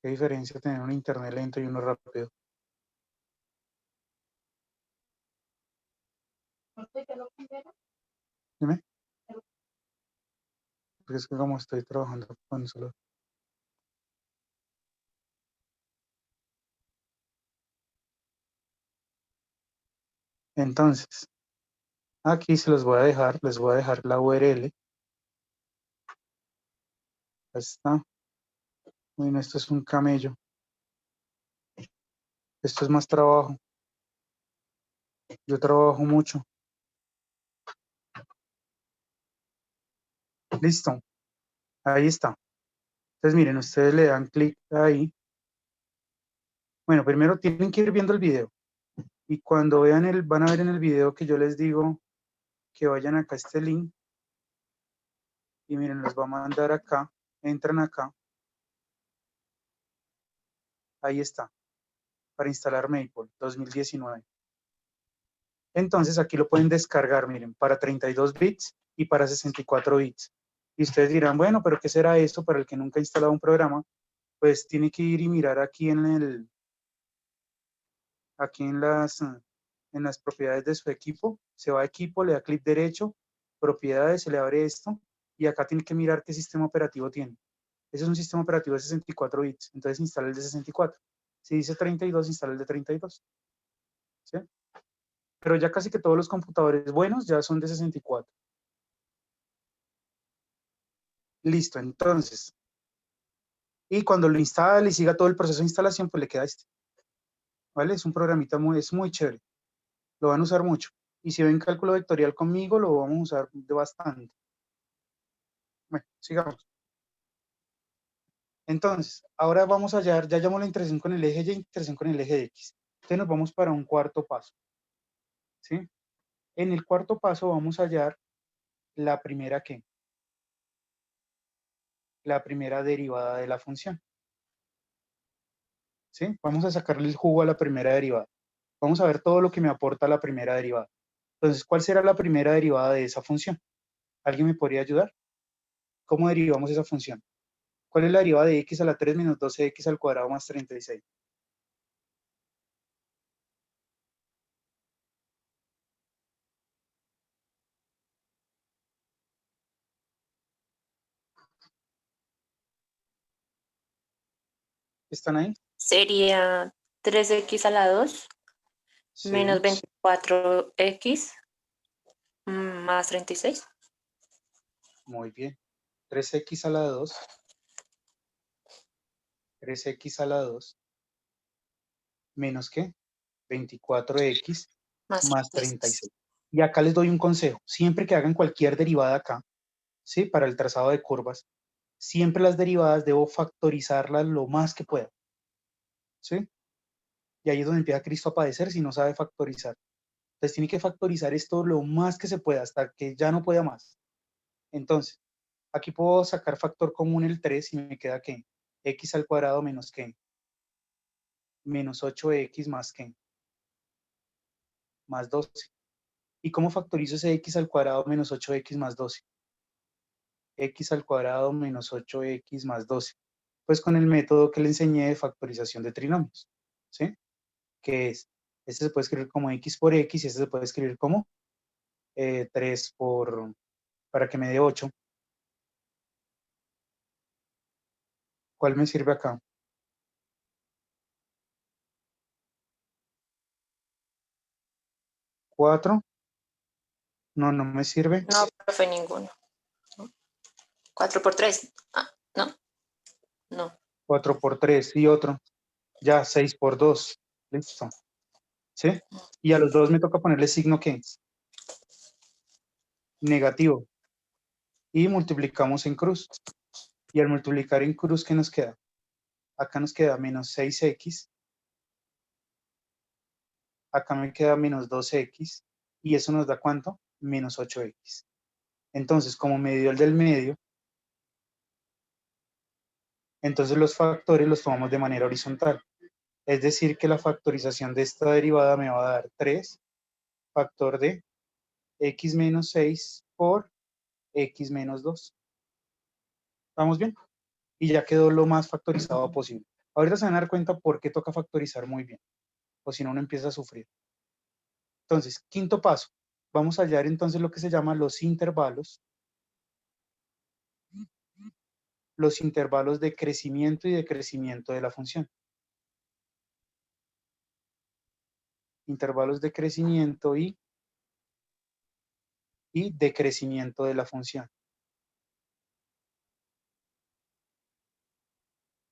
¿Qué diferencia tener un internet lento y uno rápido? Dime. Porque es que como estoy trabajando con solo. Entonces, aquí se los voy a dejar, les voy a dejar la URL. Ahí está. Bueno, esto es un camello. Esto es más trabajo. Yo trabajo mucho. Listo. Ahí está. Entonces, miren, ustedes le dan clic ahí. Bueno, primero tienen que ir viendo el video. Y cuando vean van a ver en el video que yo les digo que vayan acá a este link. Y miren, los va a mandar acá. Entran acá. Ahí está. Para instalar Maple 2019. Entonces aquí lo pueden descargar, miren, para 32 bits y para 64 bits. Y ustedes dirán, bueno, pero ¿qué será eso para el que nunca ha instalado un programa? Pues tiene que ir y mirar aquí en las propiedades de su equipo. Se va a equipo, le da clic derecho, propiedades, se le abre esto y acá tiene que mirar qué sistema operativo tiene. Ese es un sistema operativo de 64 bits, entonces instala el de 64. Si dice 32, instala el de 32. ¿Sí? Pero ya casi que todos los computadores buenos ya son de 64. Listo, entonces. Y cuando lo instale y siga todo el proceso de instalación, pues le queda este. ¿Vale? Es un programita es muy chévere. Lo van a usar mucho. Y si ven cálculo vectorial conmigo, lo vamos a usar bastante. Bueno, sigamos. Entonces, ahora vamos a hallar, ya llamamos la intersección con el eje Y, intersección con el eje X. Entonces nos vamos para un cuarto paso. ¿Sí? En el cuarto paso vamos a hallar la primera ¿qué? La primera derivada de la función. ¿Sí? Vamos a sacarle el jugo a la primera derivada. Vamos a ver todo lo que me aporta la primera derivada. Entonces, ¿cuál será la primera derivada de esa función? ¿Alguien me podría ayudar? ¿Cómo derivamos esa función? ¿Cuál es la derivada de x a la 3 menos 12x al cuadrado más 36? ¿Están ahí? Sería 3x a la 2 Sí. menos 24x más 36. Muy bien. 3x a la 2. 3x a la 2. ¿Menos qué? 24x más 36. Y acá les doy un consejo. Siempre que hagan cualquier derivada acá, ¿sí? Para el trazado de curvas, siempre las derivadas debo factorizarlas lo más que pueda. ¿Sí? Y ahí es donde empieza Cristo a padecer si no sabe factorizar. Entonces tiene que factorizar esto lo más que se pueda hasta que ya no pueda más. Entonces, aquí puedo sacar factor común el 3 y me queda ¿qué? X al cuadrado menos ¿qué? Menos 8x más ¿qué? Más 12. ¿Y cómo factorizo ese x al cuadrado menos 8x más 12? X al cuadrado menos 8x más 12. Pues con el método que le enseñé de factorización de trinomios. ¿Sí? Que es, este se puede escribir como x por x y este se puede escribir como 3 para que me dé 8. ¿Cuál me sirve acá? 4. No, no me sirve. No, profe, ninguno. 4 por 3. Ah, no. No. 4 por 3 y otro. Ya, 6 por 2. Listo. ¿Sí? Y a los dos me toca ponerle signo ¿qué? Negativo. Y multiplicamos en cruz. Y al multiplicar en cruz, ¿qué nos queda? Acá nos queda menos 6x. Acá me queda menos 2x. ¿Y eso nos da cuánto? Menos 8x. Entonces, como me dio el del medio, Entonces los factores los tomamos de manera horizontal. Es decir, que la factorización de esta derivada me va a dar 3 factor de x menos 6 por x menos 2. ¿Vamos bien? Y ya quedó lo más factorizado posible. Ahorita se van a dar cuenta por qué toca factorizar muy bien, o si no, uno empieza a sufrir. Entonces, quinto paso. Vamos a hallar entonces lo que se llama los intervalos de crecimiento y decrecimiento de la función. Intervalos de crecimiento y decrecimiento de la función.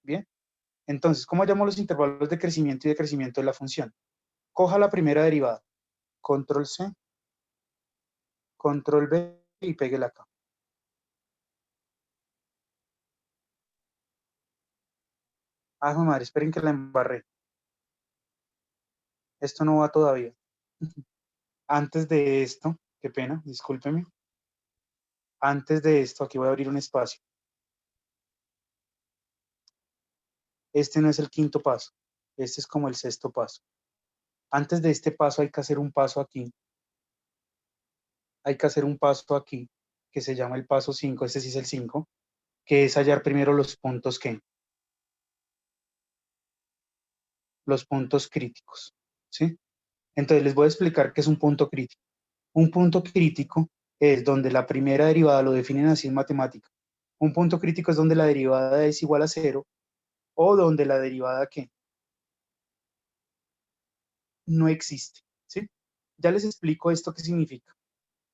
Bien. Entonces, ¿cómo hallamos los intervalos de crecimiento y decrecimiento de la función? Coja la primera derivada. Control C, Control V y péguela acá. Ah, madre, esperen que la embarré. Esto no va todavía. Antes de esto, qué pena, discúlpeme. Antes de esto, aquí voy a abrir un espacio. Este no es el quinto paso. Este es como el sexto paso. Antes de este paso hay que hacer un paso aquí. Hay que hacer un paso aquí, que se llama el paso 5. Este sí es el 5, que es hallar primero los puntos ¿qué? Los puntos críticos, ¿sí? Entonces les voy a explicar qué es un punto crítico. Un punto crítico es donde la primera derivada, lo definen así en matemática. Un punto crítico es donde la derivada es igual a 0 o donde la derivada ¿qué? No existe, ¿sí? Ya les explico esto qué significa.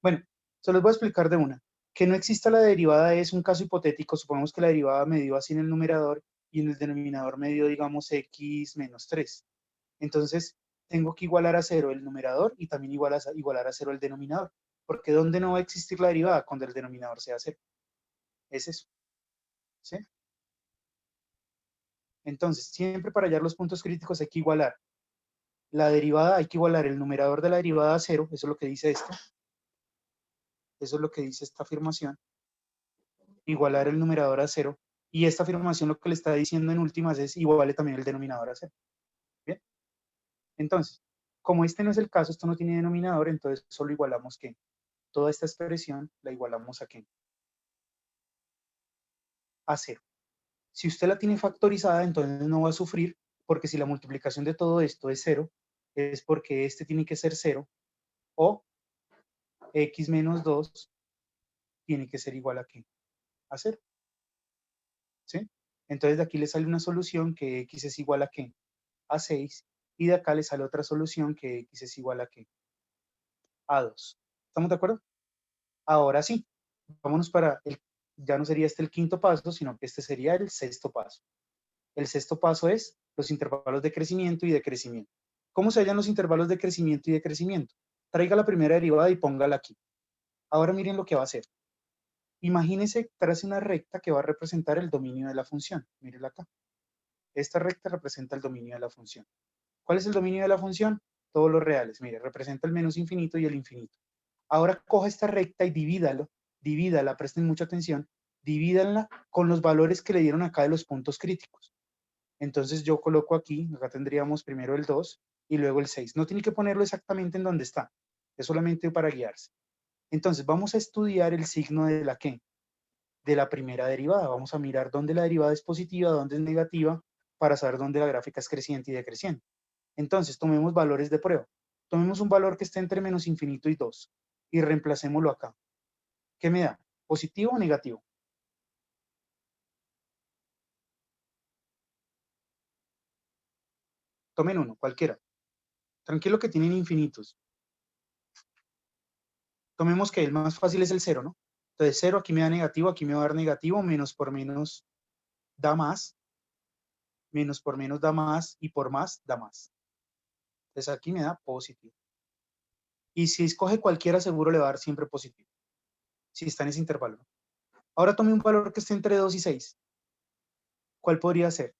Bueno, se los voy a explicar de una. Que no exista la derivada es un caso hipotético. Supongamos que la derivada me dio así en el numerador y en el denominador me dio, digamos, x menos 3. Entonces, tengo que igualar a 0 el numerador y también igualar a 0 el denominador. Porque ¿dónde no va a existir la derivada? Cuando el denominador sea 0. Es eso. ¿Sí? Entonces, siempre para hallar los puntos críticos hay que igualar la derivada, hay que igualar el numerador de la derivada a 0. Eso es lo que dice esto. Eso es lo que dice esta afirmación. Igualar el numerador a 0. Y esta afirmación lo que le está diciendo en últimas es iguale también el denominador a 0. ¿Bien? Entonces, como este no es el caso, esto no tiene denominador, entonces solo igualamos ¿qué? Toda esta expresión la igualamos a ¿qué? A 0. Si usted la tiene factorizada, entonces no va a sufrir, porque si la multiplicación de todo esto es 0, es porque este tiene que ser 0, o x menos 2 tiene que ser igual a ¿qué? A 0. ¿Sí? Entonces de aquí le sale una solución que x es igual a ¿qué? A 6, y de acá le sale otra solución que x es igual a ¿qué? A 2. ¿Estamos de acuerdo? Ahora sí, vámonos para ya no sería este el quinto paso, sino que este sería el sexto paso. El sexto paso es los intervalos de crecimiento y decrecimiento. ¿Cómo se hallan los intervalos de crecimiento y decrecimiento? Traiga la primera derivada y póngala aquí. Ahora miren lo que va a hacer. Imagínense, trace una recta que va a representar el dominio de la función. Mírenla acá. Esta recta representa el dominio de la función. ¿Cuál es el dominio de la función? Todos los reales. Mire, representa el menos infinito y el infinito. Ahora coja esta recta y divídala, presten mucha atención, divídanla con los valores que le dieron acá de los puntos críticos. Entonces yo coloco aquí, acá tendríamos primero el 2 y luego el 6. No tiene que ponerlo exactamente en donde está, es solamente para guiarse. Entonces vamos a estudiar el signo de la ¿qué? De la primera derivada. Vamos a mirar dónde la derivada es positiva, dónde es negativa, para saber dónde la gráfica es creciente y decreciente. Entonces tomemos valores de prueba. Tomemos un valor que esté entre menos infinito y 2 y reemplacémoslo acá. ¿Qué me da? ¿Positivo o negativo? Tomen uno, cualquiera. Tranquilo que tienen infinitos. Tomemos que el más fácil es el 0, ¿no? Entonces 0 aquí me da negativo, aquí me va a dar negativo, menos por menos da más, menos por menos da más y por más da más. Entonces aquí me da positivo. Y si escoge cualquiera seguro le va a dar siempre positivo, si está en ese intervalo, ¿no? Ahora tome un valor que esté entre 2 y 6. ¿Cuál podría ser?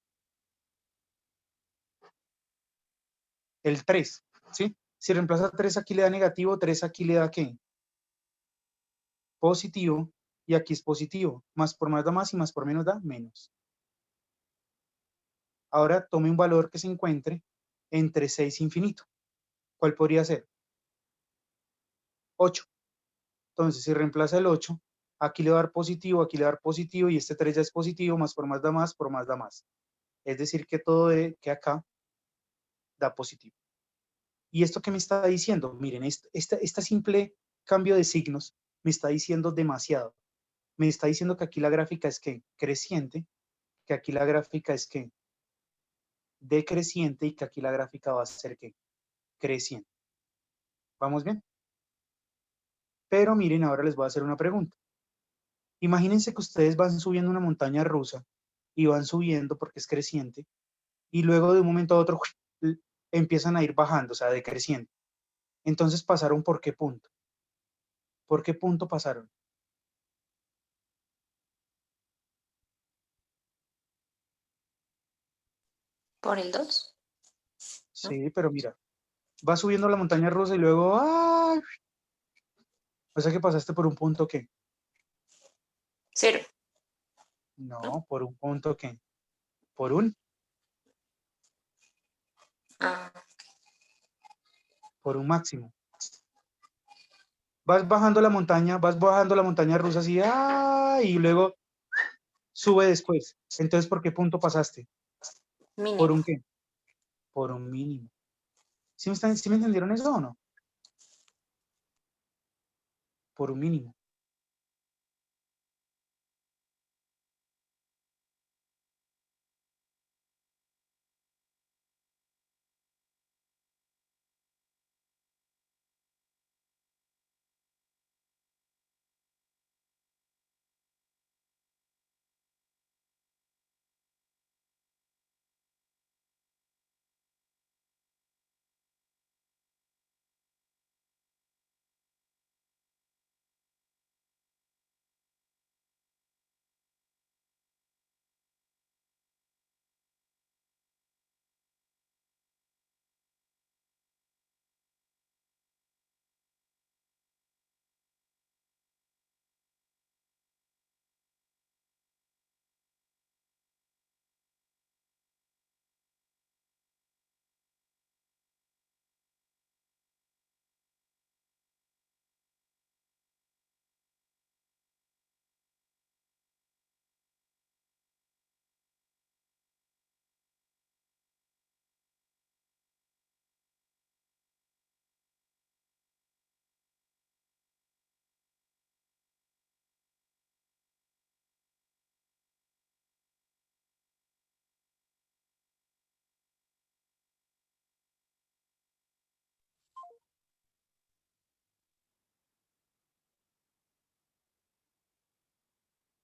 El 3, ¿sí? Si reemplaza 3 aquí le da negativo, 3 aquí le da ¿qué? Positivo, y aquí es positivo. Más por más da más y más por menos da menos. Ahora tome un valor que se encuentre entre 6 e infinito. ¿Cuál podría ser? 8. Entonces, si reemplaza el 8, aquí le va a dar positivo, aquí le va a dar positivo, y este 3 ya es positivo, más por más da más, por más da más. Es decir, que todo de que acá da positivo. ¿Y esto qué me está diciendo? Miren, este simple cambio de signos me está diciendo demasiado. Me está diciendo que aquí la gráfica es que creciente, que aquí la gráfica es que decreciente y que aquí la gráfica va a ser que creciente. ¿Vamos bien? Pero miren, ahora les voy a hacer una pregunta. Imagínense que ustedes van subiendo una montaña rusa y van subiendo porque es creciente y luego de un momento a otro empiezan a ir bajando, o sea, decreciendo. Entonces pasaron ¿por qué punto? ¿Por qué punto pasaron? Por el 2. Sí, pero mira, va subiendo la montaña rusa y luego, ¡ay! O sea que pasaste por un punto que, 0. no, por un punto que, por un, Ah, por un máximo. Vas bajando la montaña rusa así, ¡ay! Y luego sube después. Entonces, ¿por qué punto pasaste? ¿Por un mínimo. qué? Por un mínimo. ¿Sí me entendieron eso o no? Por un mínimo.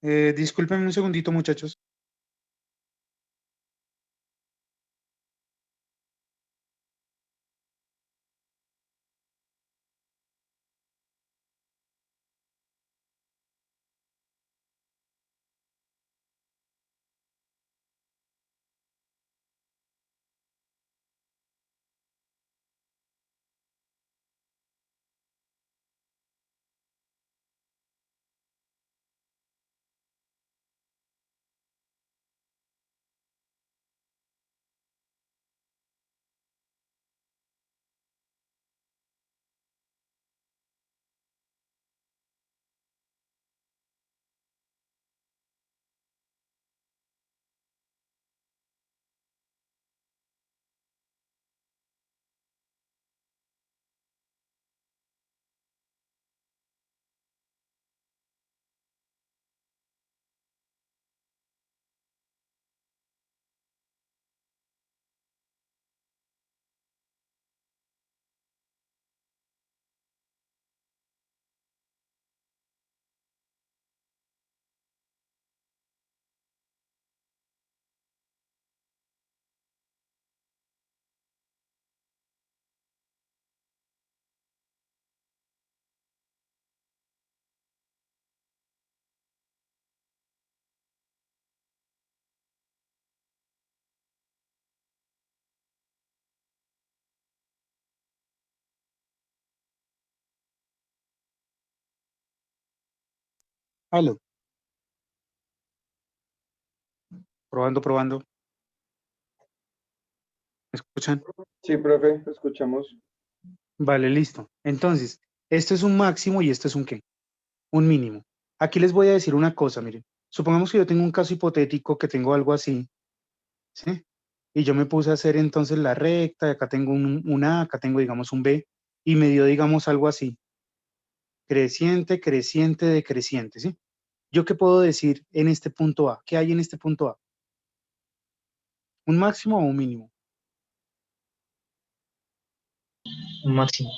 Discúlpenme un segundito, muchachos. Aló, probando, probando. ¿Me escuchan? Sí, profe, escuchamos. Vale, listo. Entonces, esto es un máximo y esto es un ¿qué? Un mínimo. Aquí les voy a decir una cosa, miren. Supongamos que yo tengo un caso hipotético que tengo algo así, ¿sí? Y yo me puse a hacer entonces la recta, y acá tengo un A, acá tengo, digamos, un B, y me dio, digamos, algo así. Creciente, creciente, decreciente, ¿sí? ¿Yo qué puedo decir en este punto A? ¿Qué hay en este punto A? ¿Un máximo o un mínimo? Un máximo.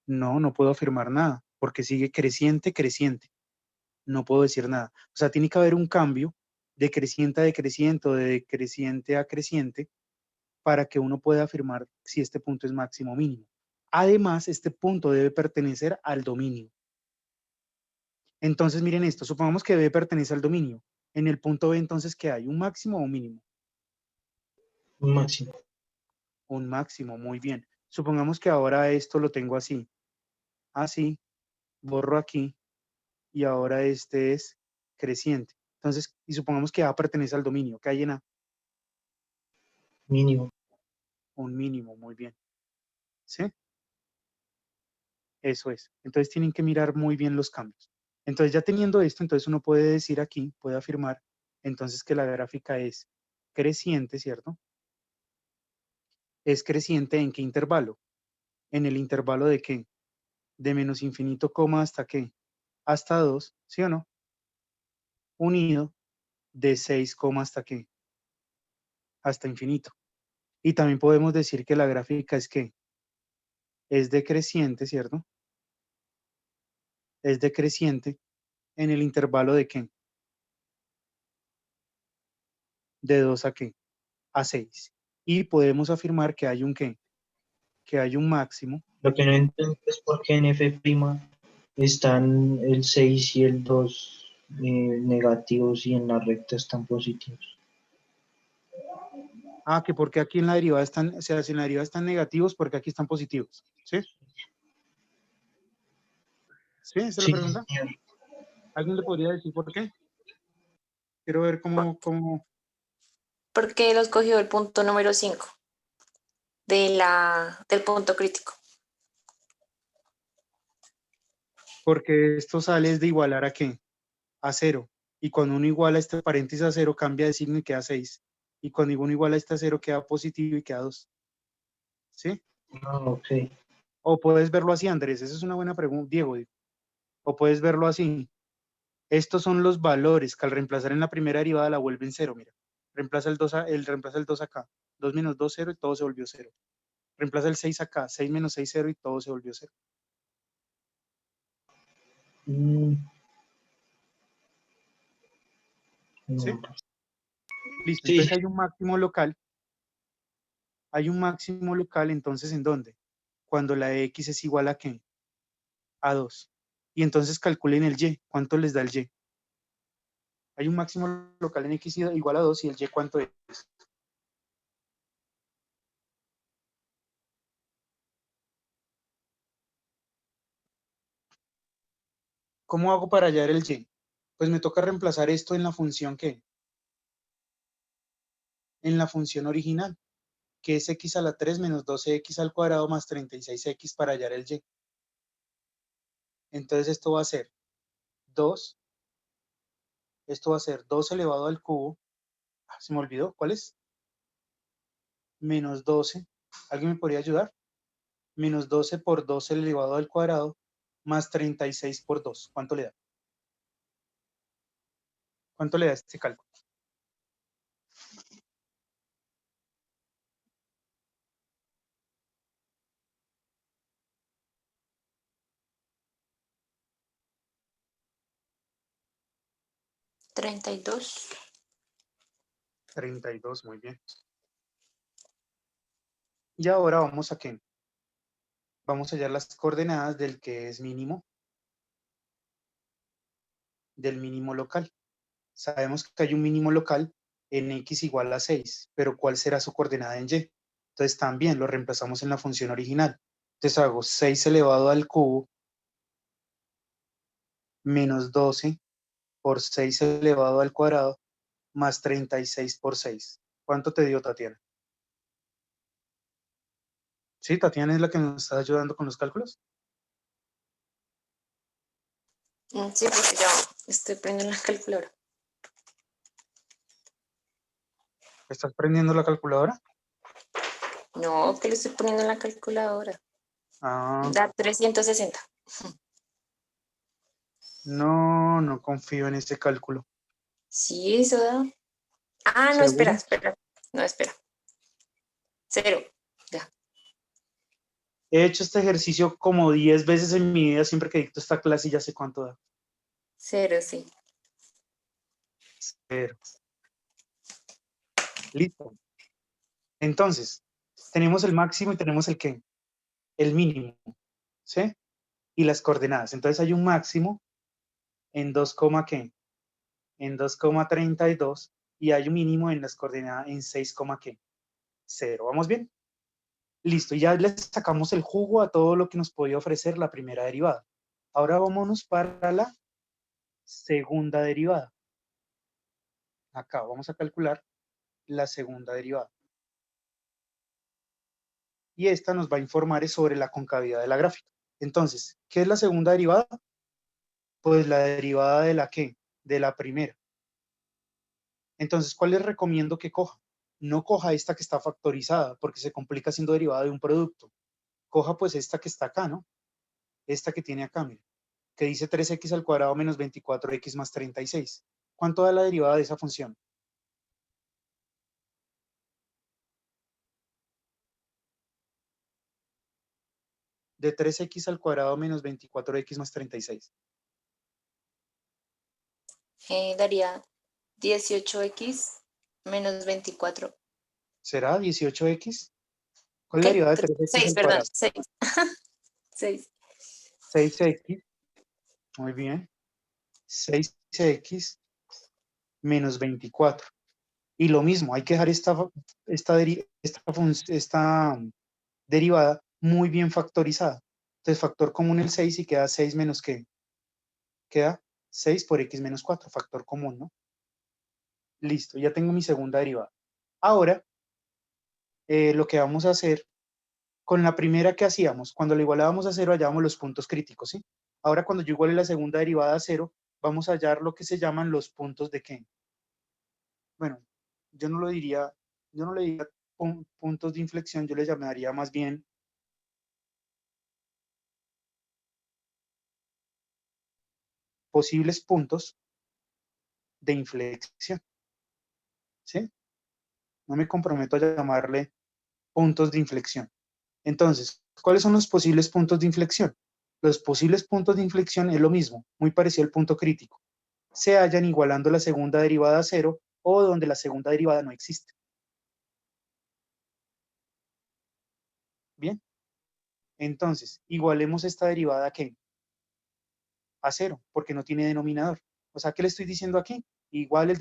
No, no puedo afirmar nada, porque sigue creciente, creciente. No puedo decir nada. O sea, tiene que haber un cambio de creciente a decreciente o de decreciente a creciente para que uno pueda afirmar si este punto es máximo o mínimo. Además, este punto debe pertenecer al dominio. Entonces, miren esto, supongamos que B pertenece al dominio. En el punto B, entonces, ¿qué hay? ¿Un máximo o un mínimo? Un máximo. Un máximo, muy bien. Supongamos que ahora esto lo tengo así. Así, borro aquí y ahora este es creciente. Entonces, y supongamos que A pertenece al dominio. ¿Qué hay en A? Mínimo. Un mínimo, muy bien. ¿Sí? Eso es. Entonces tienen que mirar muy bien los cambios. Entonces ya teniendo esto, entonces uno puede decir aquí, puede afirmar, entonces que la gráfica es creciente, ¿cierto? ¿Es creciente en qué intervalo? En el intervalo de qué? De menos infinito, coma, ¿hasta qué? Hasta 2, ¿sí o no? Unido de 6, ¿hasta qué? Hasta infinito. Y también podemos decir que la gráfica es que es decreciente, ¿cierto? Es decreciente en el intervalo de qué? De 2 a qué? A 6. Y podemos afirmar que hay un qué? Que hay un máximo. Lo que no entiendo es por qué en F' están el 6 y el 2 negativos y en la recta están positivos. Ah, que porque aquí en la derivada están, o sea, si en la derivada están negativos, porque aquí están positivos. ¿Sí? ¿Sí? ¿Esa es la Sí, pregunta? señor. ¿Alguien le podría decir por qué? Quiero ver cómo. Porque él escogió el punto número 5 del punto crítico. Porque esto sale es de igualar a qué? A 0. Y cuando uno iguala este paréntesis a 0, cambia de signo y queda 6. Y cuando uno iguala este a 0, queda positivo y queda 2. ¿Sí? Ah, ok. O puedes verlo así, Andrés. Esa es una buena pregunta, Diego. O puedes verlo así. Estos son los valores que al reemplazar en la primera derivada la vuelven 0. Mira, reemplaza el 2 acá. 2 menos 2, 0 y todo se volvió 0. Reemplaza el 6 acá. 6 menos 6, 0 y todo se volvió 0. Mm, ¿Sí? no. Listo. Sí, Entonces hay un máximo local. Hay un máximo local, entonces, ¿en dónde? Cuando la x es igual a ¿qué? A 2. Y entonces calculen el y. ¿Cuánto les da el y? Hay un máximo local en x igual a 2 y el y ¿cuánto es? ¿Cómo hago para hallar el y? Pues me toca reemplazar esto en la función ¿qué? En la función original, que es x a la 3 menos 12x al cuadrado más 36x para hallar el y. Entonces esto va a ser 2, esto va a ser 2 elevado al cubo, se me olvidó, ¿cuál es? Menos 12, ¿alguien me podría ayudar? Menos 12 por 2 elevado al cuadrado más 36 por 2, ¿cuánto le da? ¿Cuánto le da este cálculo? 32. 32, muy bien. Y ahora vamos a ¿qué? Vamos a hallar las coordenadas del que es mínimo, del mínimo local. Sabemos que hay un mínimo local en x igual a 6, pero ¿cuál será su coordenada en y? Entonces también lo reemplazamos en la función original. Entonces hago 6 elevado al cubo menos 12 por 6 elevado al cuadrado más 36 por 6. ¿Cuánto te dio, Tatiana? Sí, Tatiana es la que nos está ayudando con los cálculos. Sí, porque ya estoy prendiendo la calculadora. ¿Estás prendiendo la calculadora? No, que lo estoy poniendo en la calculadora. Ah, Da 360. no confío en ese cálculo. Sí, eso da. Ah, no, ¿Seguro? espera. No, espera. 0. Ya. He hecho este ejercicio como 10 veces en mi vida, siempre que dicto esta clase y ya sé cuánto da. 0, sí. 0. Listo. Entonces, tenemos el máximo y tenemos el ¿qué? El mínimo, ¿sí? Y las coordenadas. Entonces hay un máximo en 2, ¿qué? En 2,32 y hay un mínimo en las coordenadas en 6, ¿qué? 0. ¿Vamos bien? Listo, ya le sacamos el jugo a todo lo que nos podía ofrecer la primera derivada. Ahora vámonos para la segunda derivada. Acá vamos a calcular la segunda derivada. Y esta nos va a informar sobre la concavidad de la gráfica. Entonces, ¿qué es la segunda derivada? Pues la derivada de la ¿qué? De la primera. Entonces, ¿cuál les recomiendo que coja? No coja esta que está factorizada, porque se complica siendo derivada de un producto. Coja pues esta que está acá, ¿no? Esta que tiene acá, mire, que dice 3x al cuadrado menos 24x más 36. ¿Cuánto da la derivada de esa función? De 3x al cuadrado menos 24x más 36. Daría 18x menos 24. ¿Será 18x? ¿Cuál es la ¿Qué? derivada de 3x 6, al perdón. cuadrado? 6. 6. 6x, muy bien. 6x menos 24. Y lo mismo, hay que dejar esta derivada muy bien factorizada. Entonces, factor común el 6 y queda 6 menos ¿qué? Queda 6 por x menos 4, factor común, ¿no? Listo, ya tengo mi segunda derivada. Ahora, lo que vamos a hacer, con la primera que hacíamos, cuando la igualábamos a 0, hallábamos los puntos críticos, ¿sí? Ahora, cuando yo iguale la segunda derivada a 0, vamos a hallar lo que se llaman los puntos de ¿qué? Bueno, yo no le diría puntos de inflexión, yo le llamaría más bien posibles puntos de inflexión, ¿sí? No me comprometo a llamarle puntos de inflexión. Entonces, ¿cuáles son los posibles puntos de inflexión? Los posibles puntos de inflexión es lo mismo, muy parecido al punto crítico. Se hallan igualando la segunda derivada a 0 o donde la segunda derivada no existe. Bien, entonces, igualemos esta derivada ¿a qué? A 0, porque no tiene denominador. O sea, ¿qué le estoy diciendo aquí? Igual el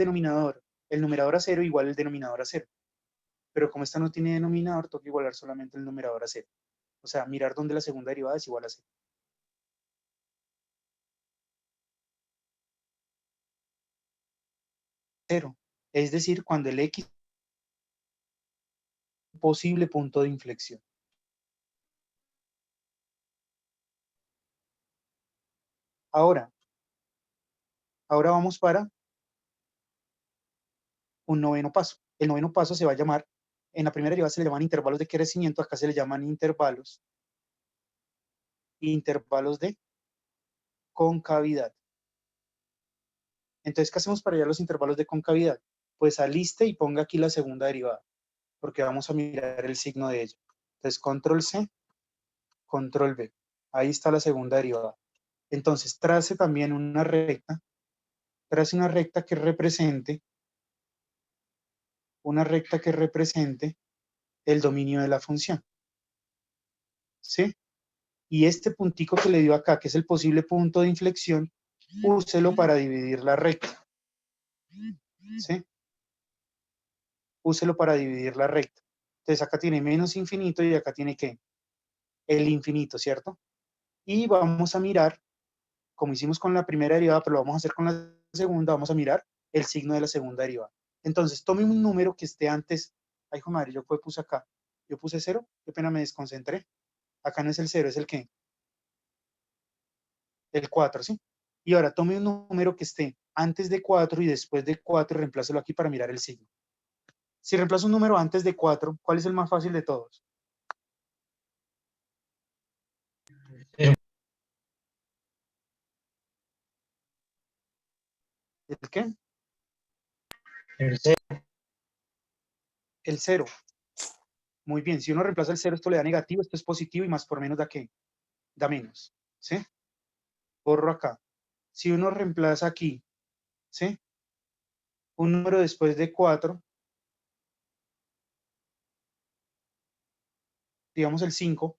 numerador a 0, igual el denominador a 0. Pero como esta no tiene denominador, toca igualar solamente el numerador a 0. O sea, mirar dónde la segunda derivada es igual a 0. Es decir, cuando el x es un posible punto de inflexión. Ahora vamos para un noveno paso. El noveno paso se va a llamar, en la primera derivada se le llaman intervalos de crecimiento, acá se le llaman intervalos de concavidad. Entonces, ¿qué hacemos para hallar los intervalos de concavidad? Pues aliste y ponga aquí la segunda derivada, porque vamos a mirar el signo de ella. Entonces, control C, control V. Ahí está la segunda derivada. Entonces, trace también una recta que represente el dominio de la función. ¿Sí? Y este puntico que le dio acá, que es el posible punto de inflexión, úselo para dividir la recta. ¿Sí? Úselo para dividir la recta. Entonces acá tiene menos infinito y acá tiene ¿qué? El infinito, ¿cierto? Y vamos a mirar, como hicimos con la primera derivada, pero lo vamos a hacer con la segunda, vamos a mirar el signo de la segunda derivada. Entonces, tome un número que esté antes, ay, hijo madre, yo puse acá, Yo puse 0, qué pena me desconcentré. Acá no es el 0, es el ¿qué? El 4, ¿sí? Y ahora tome un número que esté antes de 4 y después de 4 y reemplácelo aquí para mirar el signo. Si reemplazo un número antes de 4, ¿cuál es el más fácil de todos? Cero. ¿El qué? El 0. El 0. Muy bien, si uno reemplaza el 0, esto le da negativo, esto es positivo y más por menos da ¿qué? Da menos, ¿sí? Borro acá. Si uno reemplaza aquí, ¿sí? Un número después de 4, digamos el 5,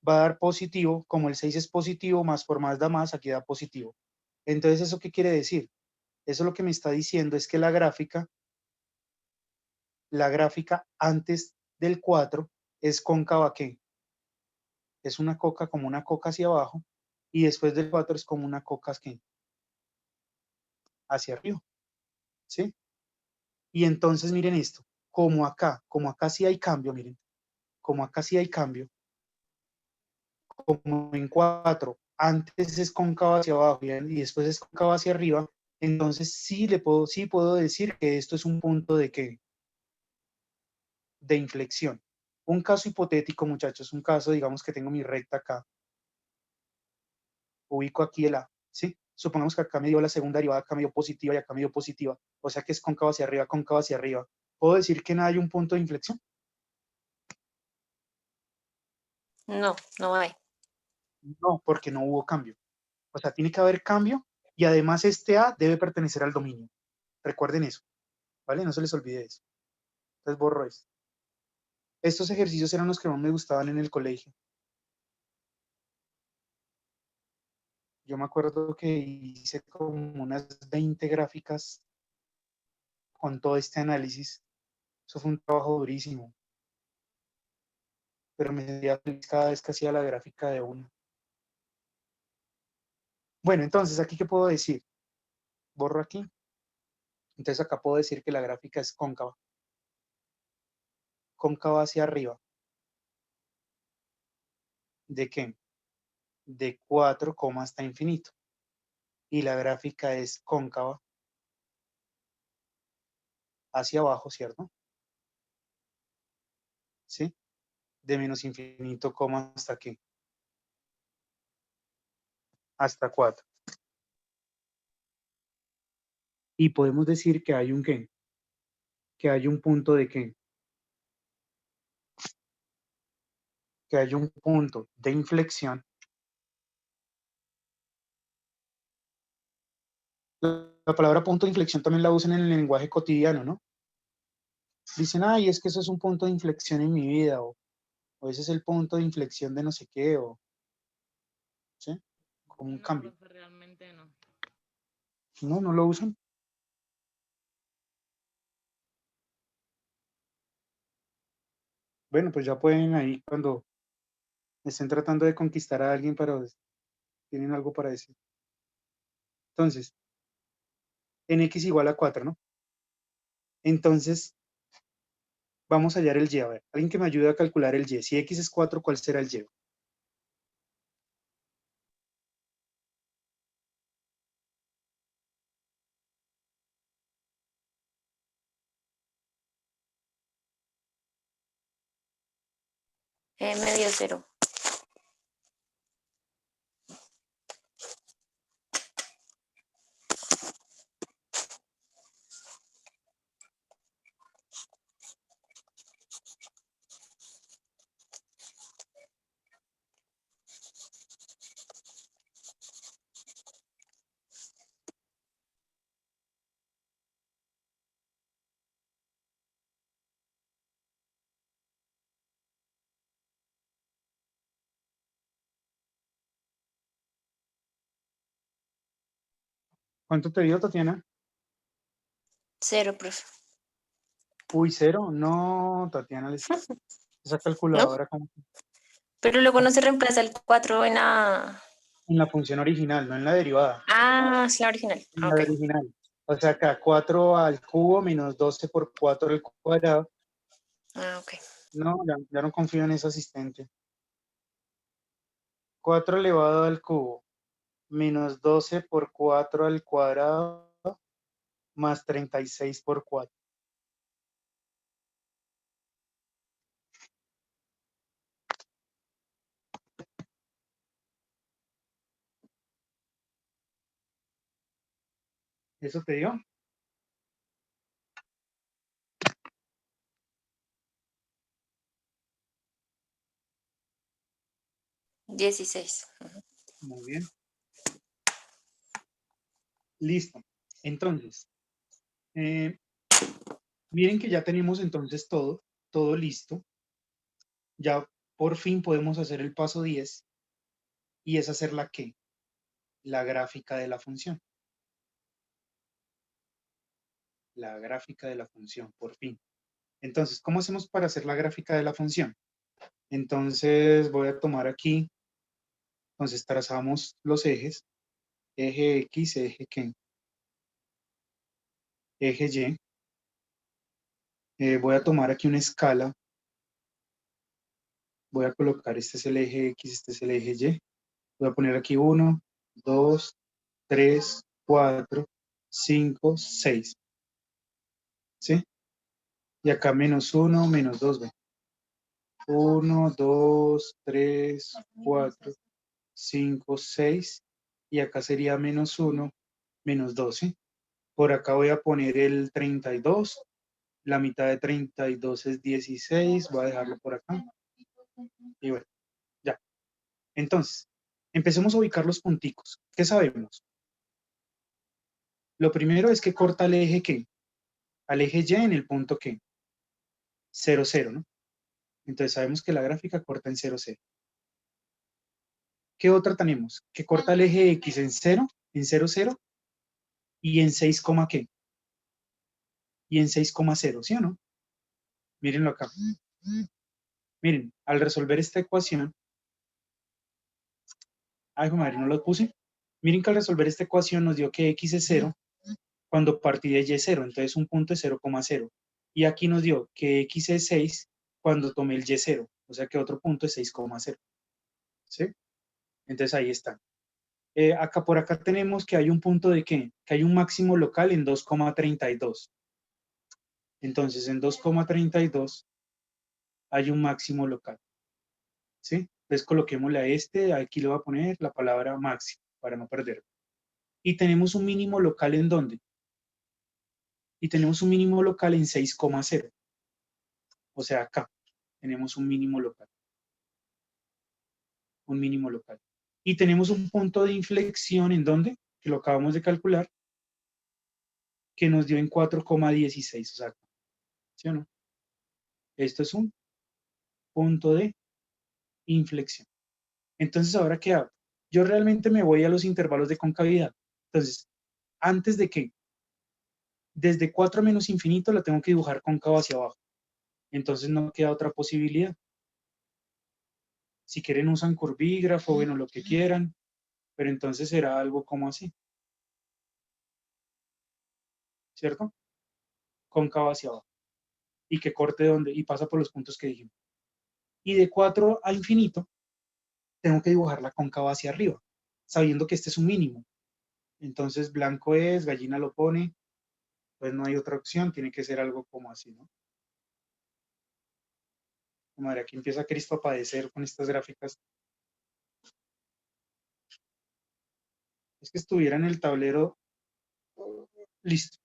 va a dar positivo, como el 6 es positivo, más por más da más, aquí da positivo. Entonces, ¿eso qué quiere decir? Eso lo que me está diciendo es que la gráfica antes del 4 es cóncava, ¿qué? Es una coca, como una coca hacia abajo, y después del 4 es como una coca, ¿qué? Hacia arriba, ¿sí? Y entonces miren esto, como acá sí hay cambio, miren, como acá sí hay cambio, como en 4, antes es cóncava hacia abajo y después es cóncava hacia arriba, entonces sí puedo decir que esto es un punto de ¿qué? De inflexión. Un caso hipotético, muchachos, un caso, digamos que tengo mi recta acá, ubico aquí el A, ¿sí? Supongamos que acá me dio la segunda derivada, acá me dio positiva y acá me dio positiva, o sea que es cóncava hacia arriba, cóncava hacia arriba. ¿Puedo decir que no hay un punto de inflexión? No, no hay. No, porque no hubo cambio. O sea, tiene que haber cambio y además este A debe pertenecer al dominio. Recuerden eso, ¿vale? No se les olvide eso. Entonces borro esto. Estos ejercicios eran los que más me gustaban en el colegio. Yo me acuerdo que hice como unas 20 gráficas con todo este análisis. Eso fue un trabajo durísimo. Pero me sentía feliz cada vez que hacía la gráfica de una. Bueno, entonces, ¿aquí qué puedo decir? Borro aquí. Entonces acá puedo decir que la gráfica es cóncava. Cóncava hacia arriba. ¿De qué? De 4, hasta infinito. Y la gráfica es cóncava hacia abajo, ¿cierto? ¿Sí? De menos infinito, hasta aquí. Hasta 4. Y podemos decir que hay un ¿qué? Que hay un punto de ¿qué? Que hay un punto de inflexión. La palabra punto de inflexión también la usan en el lenguaje cotidiano, ¿no? Dicen, ay, es que eso es un punto de inflexión en mi vida, o ese es el punto de inflexión de no sé qué, o, ¿sí? Como un No, cambio. profe, realmente no. No, no lo usan. Bueno, pues ya pueden ahí cuando estén tratando de conquistar a alguien, pero tienen algo para decir. Entonces, en x igual a 4, ¿no? Entonces, vamos a hallar el y. A ver, alguien que me ayude a calcular el y. Si x es 4, ¿cuál será el y? Medio cero. ¿Cuánto te dio, Tatiana? Cero, profe. Uy, 0. No, Tatiana, esa ¿No? calculadora como Pero luego no se reemplaza el 4 en la... en la función original, no en la derivada. Ah, es la original. En Ah, la ok. original. O sea, acá 4 al cubo menos 12 por 4 al cuadrado. Ah, ok. No, ya no confío en ese asistente. 4 elevado al cubo menos 12 por 4 al cuadrado más 36 por 4. ¿Eso te dio? Dieciséis. Muy bien. Listo. Entonces, miren que ya tenemos entonces todo listo. Ya por fin podemos hacer el paso 10 y es hacer la ¿qué? La gráfica de la función. La gráfica de la función, por fin. Entonces, ¿cómo hacemos para hacer la gráfica de la función? Entonces, voy a tomar aquí, entonces trazamos los ejes, eje X, eje ¿qué? Eje Y. Voy a tomar aquí una escala. Voy a colocar, este es el eje X, este es el eje Y. Voy a poner aquí 1, 2, 3, 4, 5, 6. ¿Sí? Y acá menos 1, menos 2, ¿ve? 1, 2, 3, 4, 5, 6. Y acá sería menos 1, menos 12. Por acá voy a poner el 32. La mitad de 32 es 16. Voy a dejarlo por acá. Y bueno, ya. Entonces, empecemos a ubicar los punticos. ¿Qué sabemos? Lo primero es que corta el eje ¿qué? Al eje Y en el punto ¿qué? 0, 0, ¿no? Entonces sabemos que la gráfica corta en 0, 0. ¿Qué otra tenemos? Que corta el eje X en 0, 0, y en 6, ¿qué? Y en 6,0, ¿sí o no? Mírenlo acá. Miren, al resolver esta ecuación, ay, madre, no lo puse. Miren que al resolver esta ecuación nos dio que X es 0 cuando partí de Y es 0, entonces un punto es 0,0. Y aquí nos dio que X es 6 cuando tomé el Y 0, o sea que otro punto es 6,0. ¿Sí? Entonces ahí está. Acá por acá tenemos que hay un punto de ¿qué? Que hay un máximo local en 2,32. Entonces en 2,32 hay un máximo local. ¿Sí? Entonces coloquémosle a este, aquí le voy a poner la palabra máximo para no perder. Y tenemos un mínimo local ¿en dónde? Y tenemos un mínimo local en 6,0. O sea, acá tenemos un mínimo local. Un mínimo local. Y tenemos un punto de inflexión ¿en dónde? Que lo acabamos de calcular, que nos dio en 4,16. O sea, ¿sí o no? Esto es un punto de inflexión. Entonces, ¿ahora qué hago? Yo realmente me voy a los intervalos de concavidad. Entonces, antes de que, desde 4 menos infinito la tengo que dibujar cóncava hacia abajo. Entonces no queda otra posibilidad. Si quieren usan curvígrafo, bueno, lo que quieran, pero entonces será algo como así. ¿Cierto? Cóncava hacia abajo. Y que corte donde, y pasa por los puntos que dijimos. Y de 4 a infinito, tengo que dibujar la cóncava hacia arriba, sabiendo que este es un mínimo. Entonces blanco es, gallina lo pone, pues no hay otra opción, tiene que ser algo como así, ¿no? Madre, aquí empieza Cristo a padecer con estas gráficas. Es que estuviera en el tablero, listo,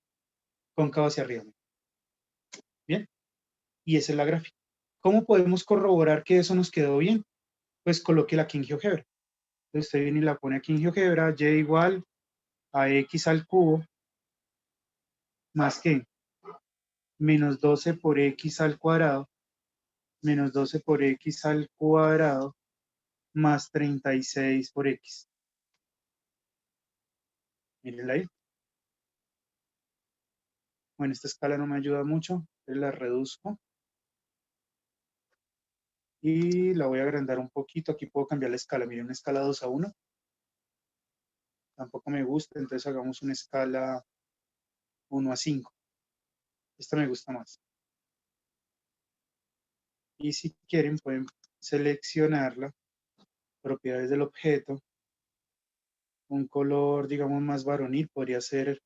cóncavo hacia arriba. Bien, y esa es la gráfica. ¿Cómo podemos corroborar que eso nos quedó bien? Pues coloque aquí en GeoGebra. Entonces usted viene y la pone aquí en GeoGebra, y igual a x al cubo, más que menos 12 por x al cuadrado, menos 12 por x al cuadrado, más 36 por x. Mírenla ahí. Bueno, esta escala no me ayuda mucho, entonces la reduzco. Y la voy a agrandar un poquito. Aquí puedo cambiar la escala. Miren, una escala 2:1. Tampoco me gusta, entonces hagamos una escala 1:5. Esta me gusta más. Y si quieren pueden seleccionarla, propiedades del objeto, un color digamos más varonil, podría ser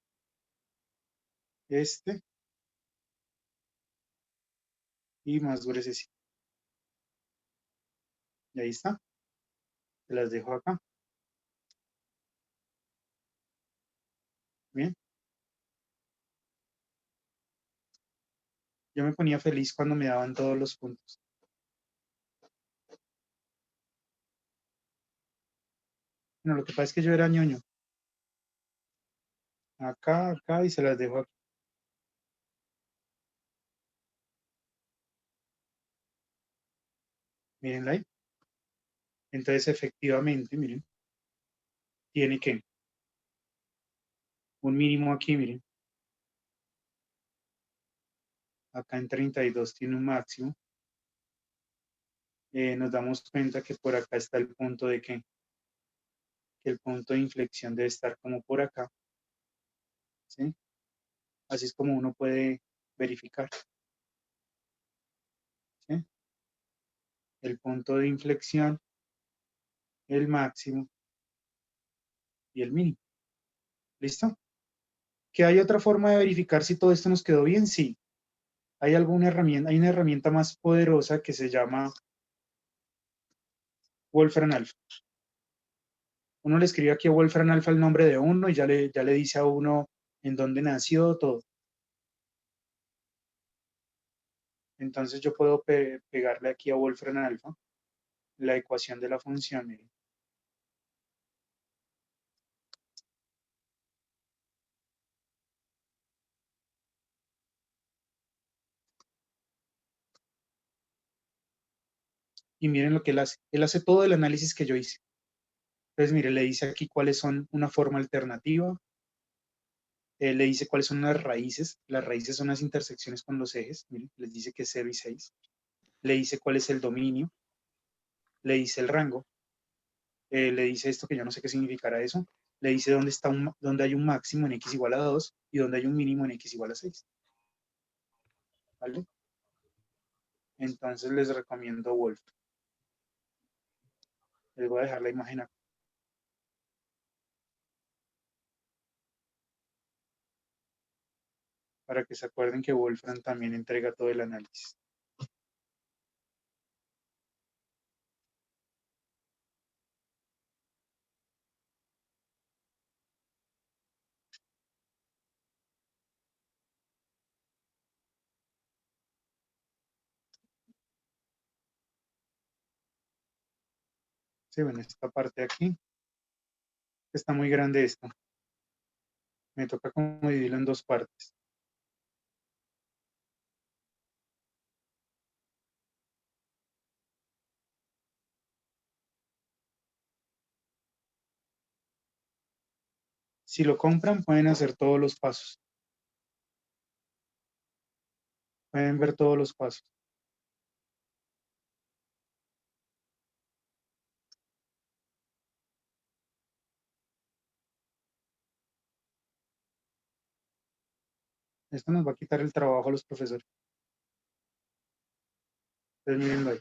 este, y más grueso. Y ahí está, se las dejo acá. Bien. Yo me ponía feliz cuando me daban todos los puntos. Bueno, lo que pasa es que yo era ñoño. Acá, acá, y se las dejo aquí. Mírenla ahí. Entonces, efectivamente, miren, tiene que un mínimo aquí, miren. Acá en 32 tiene un máximo. Nos damos cuenta que por acá está el punto de que el punto de inflexión debe estar como por acá. ¿Sí? Así es como uno puede verificar. ¿Sí? El punto de inflexión, el máximo y el mínimo. ¿Listo? ¿Que hay otra forma de verificar si todo esto nos quedó bien? Sí. Hay alguna herramienta, hay una herramienta más poderosa que se llama Wolfram Alpha. Uno le escribe aquí a Wolfram Alpha el nombre de uno y ya le dice a uno en dónde nació, todo. Entonces yo puedo pegarle aquí a Wolfram Alpha la ecuación de la función. Miren. Y miren lo que él hace. Él hace todo el análisis que yo hice. Entonces, mire, le dice aquí cuáles son una forma alternativa. Le dice cuáles son las raíces. Las raíces son las intersecciones con los ejes. Miren, les dice que es 0 y 6. Le dice cuál es el dominio. Le dice el rango. Le dice esto que yo no sé qué significará eso. Le dice dónde hay un máximo en x igual a 2 y dónde hay un mínimo en x igual a 6. ¿Vale? Entonces les recomiendo Wolf. Les voy a dejar la imagen acá. Para que se acuerden que Wolfram también entrega todo el análisis. Sí, bueno, esta parte de aquí está muy grande esto. Me toca como dividirlo en dos partes. Si lo compran, pueden hacer todos los pasos. Pueden ver todos los pasos. Esto nos va a quitar el trabajo a los profesores. Entonces, mírenlo ahí.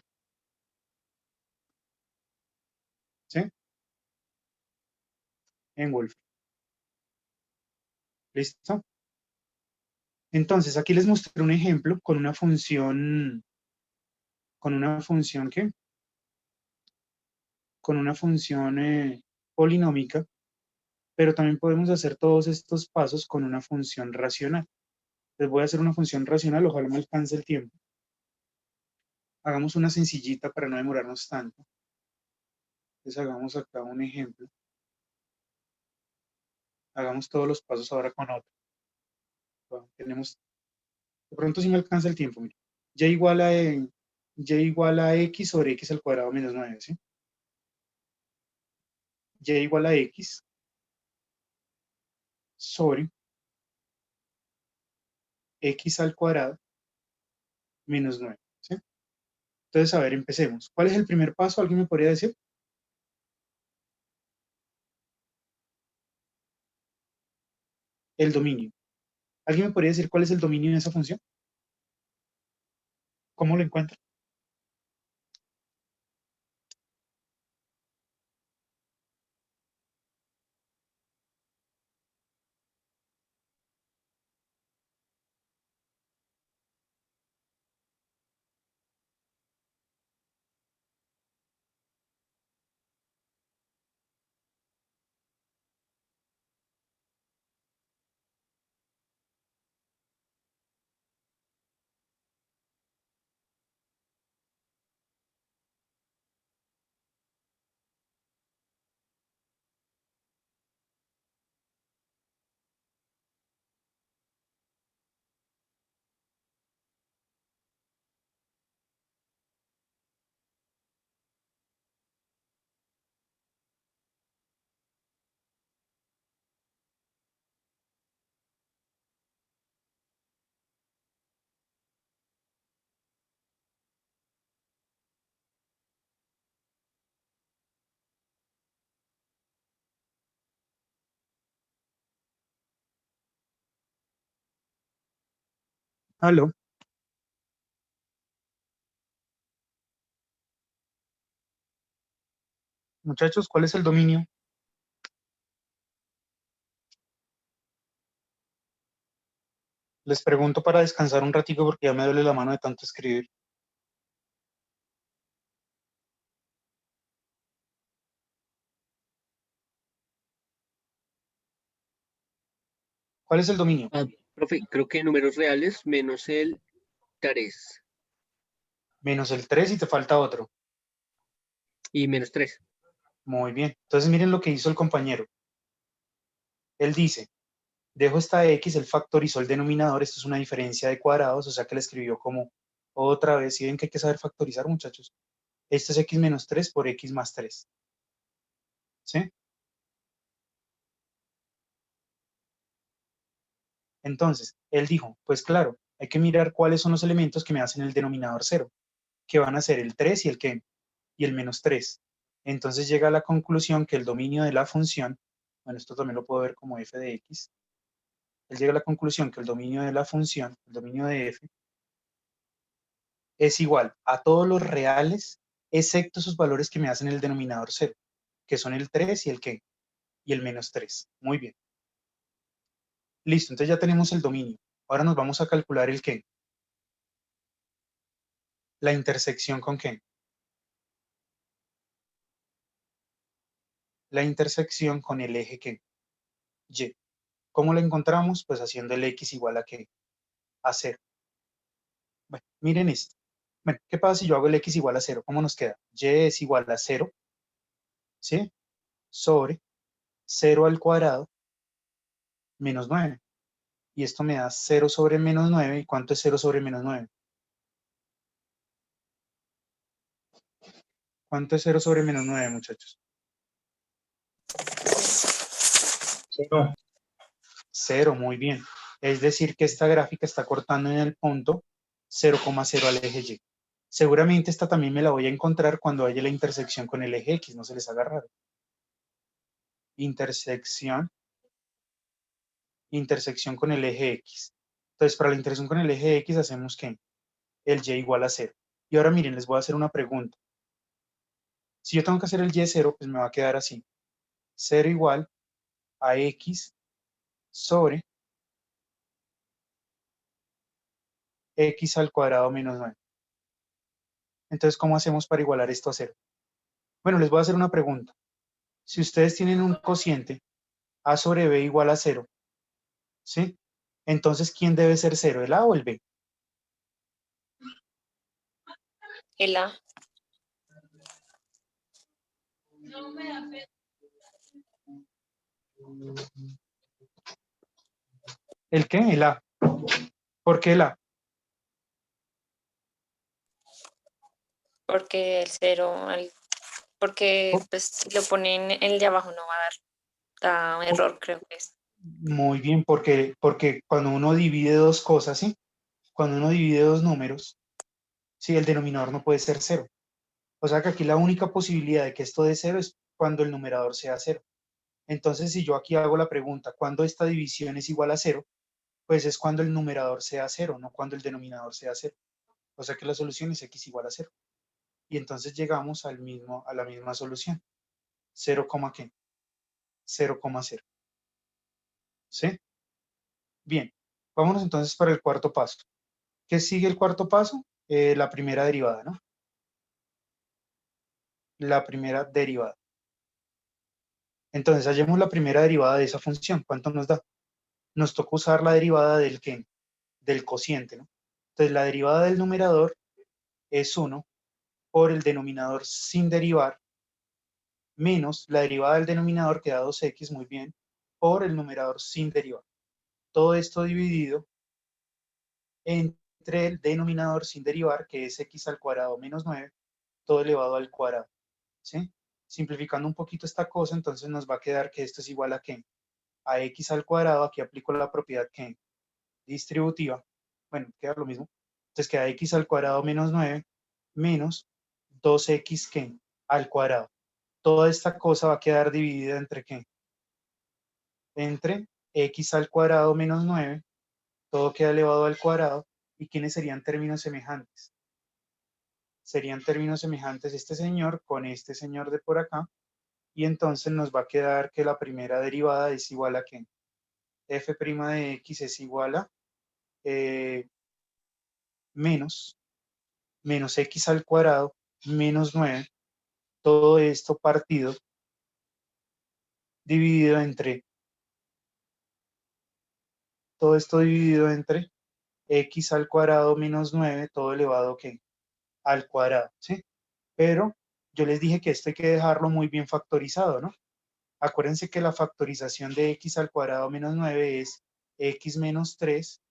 ¿Sí? En Wolf. ¿Listo? Entonces, aquí les mostré un ejemplo con una función, ¿qué? Con una función polinómica, pero también podemos hacer todos estos pasos con una función racional. Les voy a hacer una función racional, ojalá me alcance el tiempo. Hagamos una sencillita para no demorarnos tanto. Entonces hagamos acá un ejemplo. Hagamos todos los pasos ahora con otro. Bueno, tenemos, de pronto sí me alcanza el tiempo. Mira. Y igual a x sobre x al cuadrado menos 9, ¿sí? Y igual a x sobre x al cuadrado menos 9, ¿sí? Entonces, a ver, empecemos. ¿Cuál es el primer paso? ¿Alguien me podría decir? El dominio. ¿Alguien me podría decir cuál es el dominio de esa función? ¿Cómo lo encuentro? Aló. Muchachos, ¿cuál es el dominio? Les pregunto para descansar un ratico porque ya me duele la mano de tanto escribir. ¿Cuál es el dominio? Ah, profe, creo que números reales menos el 3 Menos el 3 y te falta otro. y menos 3. Muy bien. Entonces miren lo que hizo el compañero. Él dice, dejo esta x, él factorizó el denominador, esto es una diferencia de cuadrados, o sea que le escribió como otra vez. ¿Sí ven que hay que saber factorizar, muchachos? Esto es x menos 3 por x más 3. ¿Sí? Entonces, él dijo, pues claro, hay que mirar cuáles son los elementos que me hacen el denominador 0, que van a ser el 3 y el qué, y el menos 3. Entonces llega a la conclusión que el dominio de la función, bueno, esto también lo puedo ver como f de x, él llega a la conclusión que el dominio de la función, el dominio de f, es igual a todos los reales, excepto esos valores que me hacen el denominador 0, que son el 3 y el qué, y el menos 3. Muy bien. Listo, entonces ya tenemos el dominio. Ahora nos vamos a calcular el qué. La intersección con qué. La intersección con el eje qué. Y. ¿Cómo la encontramos? Pues haciendo el x igual a qué. A 0. Bueno, miren esto. Bueno, ¿qué pasa si yo hago el x igual a 0? ¿Cómo nos queda? Y es igual a 0, ¿sí? Sobre 0 al cuadrado menos 9. Y esto me da 0 sobre menos 9. ¿Y cuánto es 0 sobre menos 9? ¿Cuánto es 0 sobre menos 9, muchachos? 0. 0, muy bien. Es decir, que esta gráfica está cortando en el punto 0,0 al eje Y. Seguramente esta también me la voy a encontrar cuando haya la intersección con el eje X, no se les haga raro. Intersección con el eje X. Entonces, para la intersección con el eje X hacemos que el Y igual a 0. Y ahora miren, les voy a hacer una pregunta. Si yo tengo que hacer el Y 0, pues me va a quedar así. 0 igual a X sobre X al cuadrado menos 9. Entonces, ¿cómo hacemos para igualar esto a 0? Bueno, les voy a hacer una pregunta. Si ustedes tienen un cociente A sobre B igual a 0, ¿sí? Entonces, ¿quién debe ser 0, el A o el B? El A. ¿El qué? El A. ¿Por qué el A? Porque el 0, porque pues si lo ponen el de abajo no va a dar, da error, creo que es. Muy bien, porque cuando uno divide dos cosas, ¿sí? Cuando uno divide dos números, sí, el denominador no puede ser 0. O sea que aquí la única posibilidad de que esto dé 0 es cuando el numerador sea 0. Entonces, si yo aquí hago la pregunta, ¿cuándo esta división es igual a 0? Pues es cuando el numerador sea 0, no cuando el denominador sea 0. O sea que la solución es x igual a 0. Y entonces llegamos a la misma solución. 0, ¿qué? 0,0. ¿Sí? Bien. Vámonos entonces para el cuarto paso. ¿Qué sigue el cuarto paso? La primera derivada, ¿no? La primera derivada. Entonces, hallemos la primera derivada de esa función. ¿Cuánto nos da? Nos toca usar la derivada del ¿qué? Del cociente, ¿no? Entonces, la derivada del numerador es 1 por el denominador sin derivar, menos la derivada del denominador que da 2x, muy bien, por el numerador sin derivar. Todo esto dividido entre el denominador sin derivar, que es x al cuadrado menos 9, todo elevado al cuadrado, ¿sí? Simplificando un poquito esta cosa, entonces nos va a quedar que esto es igual a ¿qué? A x al cuadrado, aquí aplico la propiedad que distributiva, bueno, queda lo mismo, entonces queda x al cuadrado menos 9 menos 2x ¿qué? Al cuadrado. Toda esta cosa va a quedar dividida entre ¿qué? Entre x al cuadrado menos 9, todo queda elevado al cuadrado, ¿Y quiénes serían términos semejantes? Serían términos semejantes este señor con este señor de por acá, y entonces nos va a quedar que la primera derivada es igual a ¿qué? F' de x es igual a menos x al cuadrado menos 9, todo esto partido dividido entre, todo esto dividido entre x al cuadrado menos 9, todo elevado ¿qué? Al cuadrado, ¿sí? Pero yo les dije que esto hay que dejarlo muy bien factorizado, ¿no? Acuérdense que la factorización de x al cuadrado menos 9 es x menos 3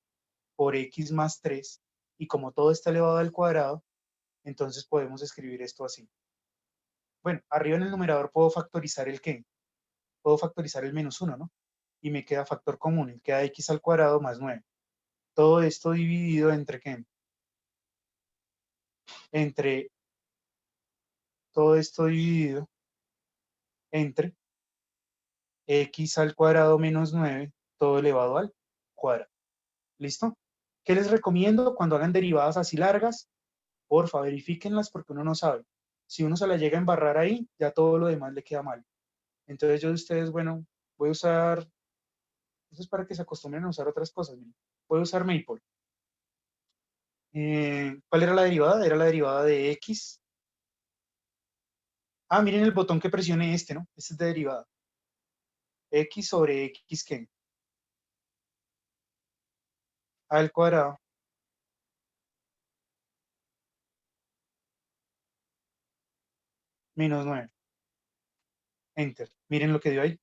por x más 3, y como todo está elevado al cuadrado, entonces podemos escribir esto así. Bueno, arriba en el numerador puedo factorizar el ¿qué? Puedo factorizar el menos 1, ¿no? Y me queda factor común, y queda x al cuadrado más 9. Todo esto dividido entre ¿qué? Entre, todo esto dividido entre x al cuadrado menos 9, todo elevado al cuadrado. ¿Listo? ¿Qué les recomiendo cuando hagan derivadas así largas? Porfa, verifíquenlas porque uno no sabe. Si uno se la llega a embarrar ahí, ya todo lo demás le queda mal. Entonces yo de ustedes, bueno, voy a usar, eso es para que se acostumbren a usar otras cosas. Miren. Voy a usar Maple. ¿Cuál era la derivada? Era la derivada de x. Ah, miren el botón que presione este, ¿no? Este es de derivada. X sobre x, ¿qué? Al cuadrado menos 9. Enter. Miren lo que dio ahí.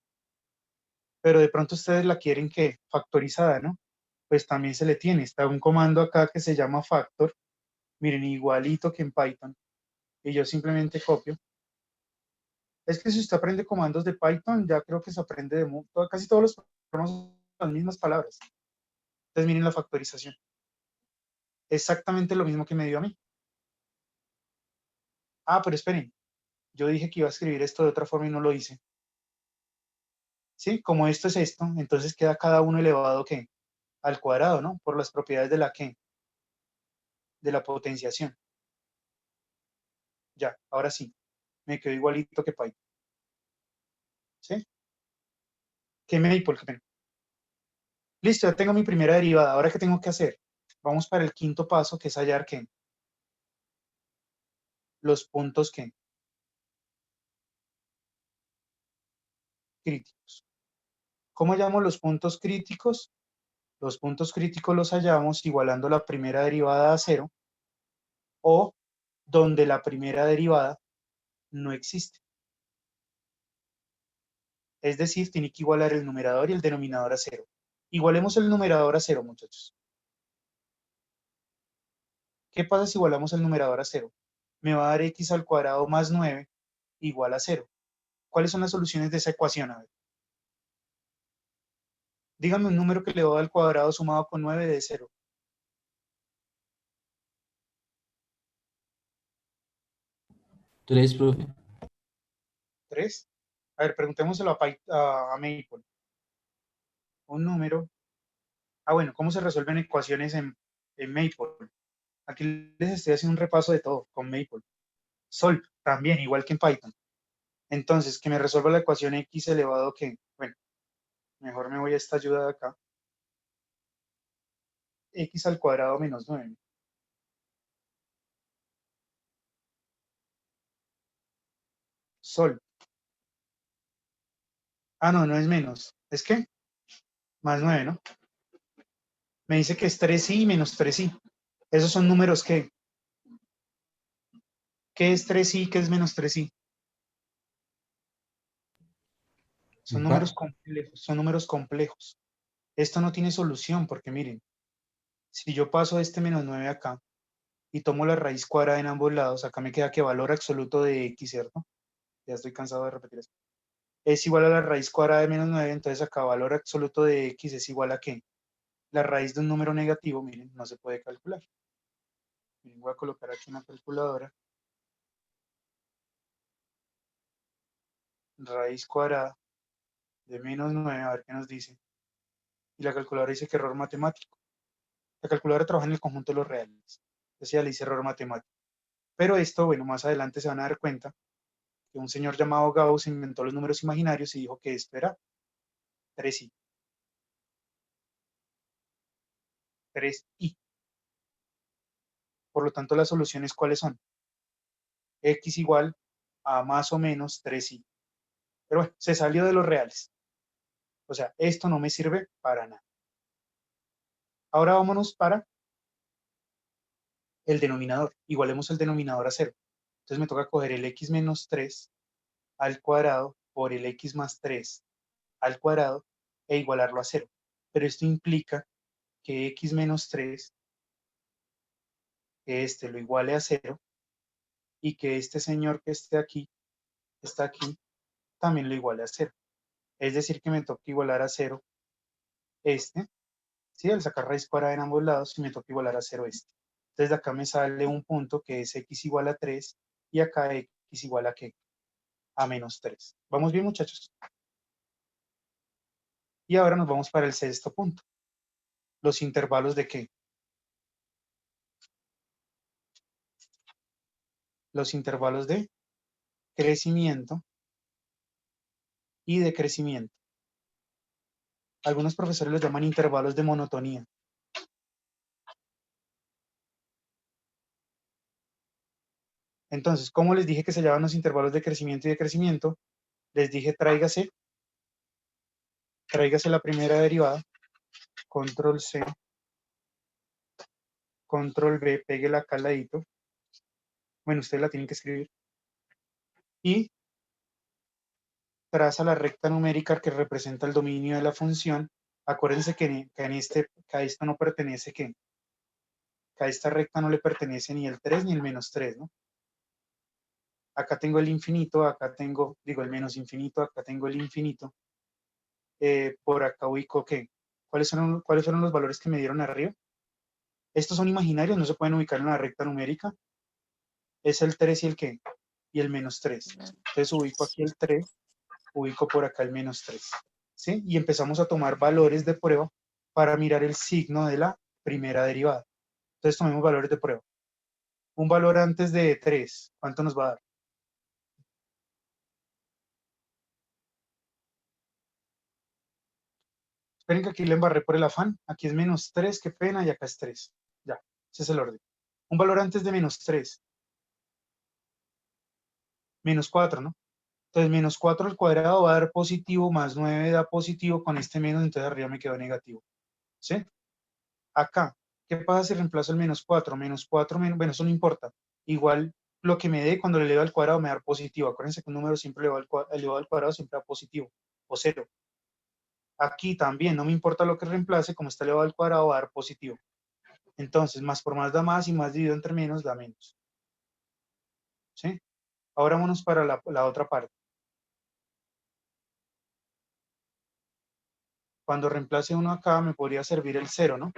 Pero de pronto ustedes la quieren que factorizada, ¿no? Pues también se le tiene. Está un comando acá que se llama factor. Miren, igualito que en Python. Y yo simplemente copio. Es que si usted aprende comandos de Python, ya creo que se aprende de casi todos los programas son las mismas palabras. Entonces miren la factorización. Exactamente lo mismo que me dio a mí. Ah, pero esperen. Yo dije que iba a escribir esto de otra forma y no lo hice. ¿Sí? Como esto es esto, entonces queda cada uno elevado ¿qué? Al cuadrado, ¿no? Por las propiedades de la ¿qué? De la potenciación. Ya, ahora sí. Me quedó igualito que Python. ¿Sí? ¿Qué Maple? Qué pena. Listo, ya tengo mi primera derivada. ¿Ahora qué tengo que hacer? Vamos para el quinto paso, que es hallar ¿qué? Los puntos ¿qué? Críticos. ¿Cómo hallamos los puntos críticos? Los puntos críticos los hallamos igualando la primera derivada a 0 o donde la primera derivada no existe. Es decir, tiene que igualar el numerador y el denominador a 0. Igualemos el numerador a 0, muchachos. ¿Qué pasa si igualamos el numerador a 0? Me va a dar x al cuadrado más 9 igual a 0. ¿Cuáles son las soluciones de esa ecuación? A ver. Dígame un número que le va al cuadrado sumado con 9 de 0. 3, profe. 3. A ver, preguntémoselo a Maple. Un número. Ah, bueno, ¿cómo se resuelven ecuaciones en Maple? Aquí les estoy haciendo un repaso de todo con Maple. Solve, también, igual que en Python. Entonces, que me resuelva la ecuación x elevado que, bueno, mejor me voy a esta ayuda de acá. X al cuadrado menos 9. Solve. Ah, no, no es menos. ¿Es qué? Más 9, ¿no? Me dice que es 3i menos 3i. Esos son números que, ¿qué es 3i? ¿Qué es menos 3i? Son números complejos, son números complejos. Esto no tiene solución porque miren, si yo paso este menos 9 acá y tomo la raíz cuadrada en ambos lados, acá me queda que valor absoluto de x, ¿cierto? Ya estoy cansado de repetir eso. Es igual a la raíz cuadrada de menos 9, entonces acá valor absoluto de x es igual a ¿qué? La raíz de un número negativo, miren, no se puede calcular. Miren, voy a colocar aquí una calculadora. Raíz cuadrada de menos 9, a ver qué nos dice. Y la calculadora dice que error matemático. La calculadora trabaja en el conjunto de los reales. Entonces ya le hice error matemático. Pero esto, bueno, más adelante se van a dar cuenta que un señor llamado Gauss inventó los números imaginarios y dijo que esto era 3i. 3i. Por lo tanto, las soluciones, ¿cuáles son? X igual a más o menos 3i. Pero bueno, se salió de los reales. O sea, esto no me sirve para nada. Ahora vámonos para el denominador. Igualemos el denominador a 0. Entonces me toca coger el x menos 3 al cuadrado por el x más 3 al cuadrado e igualarlo a 0. Pero esto implica que x menos 3, que este lo iguale a 0, y que este señor que está aquí, también lo iguale a 0. Es decir, que me toca igualar a 0 este, ¿sí? Al sacar raíz cuadrada en ambos lados, y me toca igualar a 0 este. Entonces de acá me sale un punto que es x igual a 3, y acá x igual a ¿qué? A menos 3. ¿Vamos bien, muchachos? Y ahora nos vamos para el sexto punto. Los intervalos de ¿qué? Los intervalos de crecimiento y decrecimiento. Algunos profesores los llaman intervalos de monotonía. Entonces, ¿cómo les dije que se llaman los intervalos de crecimiento y decrecimiento? Les dije tráigase la primera derivada, control C, control V, péguela acá al ladito. Bueno, ustedes la tienen que escribir. Y traza la recta numérica que representa el dominio de la función. Acuérdense que a esto no pertenece ¿qué? Que a esta recta no le pertenece ni el 3 ni el menos 3, ¿no? Acá tengo el infinito, acá tengo, el menos infinito, acá tengo el infinito. Por acá ubico ¿qué? ¿Cuáles fueron los valores que me dieron arriba? Estos son imaginarios, no se pueden ubicar en la recta numérica. Es el 3 y el ¿qué? Y el menos 3. Entonces ubico aquí el 3, ubico por acá el menos 3. ¿Sí? Y empezamos a tomar valores de prueba para mirar el signo de la primera derivada. Entonces tomemos valores de prueba. Un valor antes de 3, ¿cuánto nos va a dar? Esperen que aquí le embarré por el afán. Aquí es menos 3, qué pena, y acá es 3. Ya, ese es el orden. Un valor antes de menos 3. Menos 4, ¿no? Entonces, menos 4 al cuadrado va a dar positivo, más 9 da positivo, con este menos, entonces arriba me quedó negativo. ¿Sí? Acá, ¿qué pasa si reemplazo el menos 4? Menos 4, bueno, eso no importa. Igual lo que me dé cuando le elevo al cuadrado me da positivo. Acuérdense que un número siempre elevado al cuadrado siempre da positivo, o 0. Aquí también, no me importa lo que reemplace, como está elevado al cuadrado va a dar positivo. Entonces, más por más da más, y más dividido entre menos da menos. ¿Sí? Ahora vámonos para la otra parte. Cuando reemplace uno acá, me podría servir el 0, ¿no?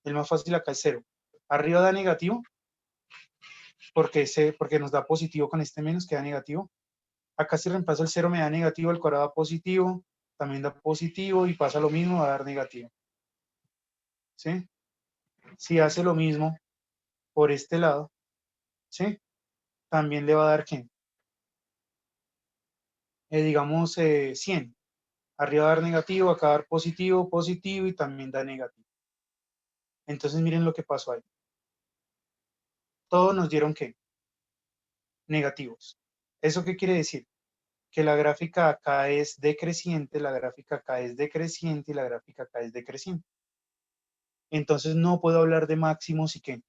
El más fácil acá es 0. Arriba da negativo, porque nos da positivo con este menos, que da negativo. Acá si reemplazo el 0 me da negativo, el cuadrado da positivo, también da positivo, y pasa lo mismo, va a dar negativo. ¿Sí? Si hace lo mismo por este lado, ¿sí? También le va a dar, ¿qué? Digamos 100. Arriba va a dar negativo, acá va a dar positivo, positivo, y también da negativo. Entonces miren lo que pasó ahí. Todos nos dieron ¿qué? Negativos. ¿Eso qué quiere decir? Que la gráfica acá es decreciente, la gráfica acá es decreciente y la gráfica acá es decreciente. Entonces no puedo hablar de máximos y ¿qué?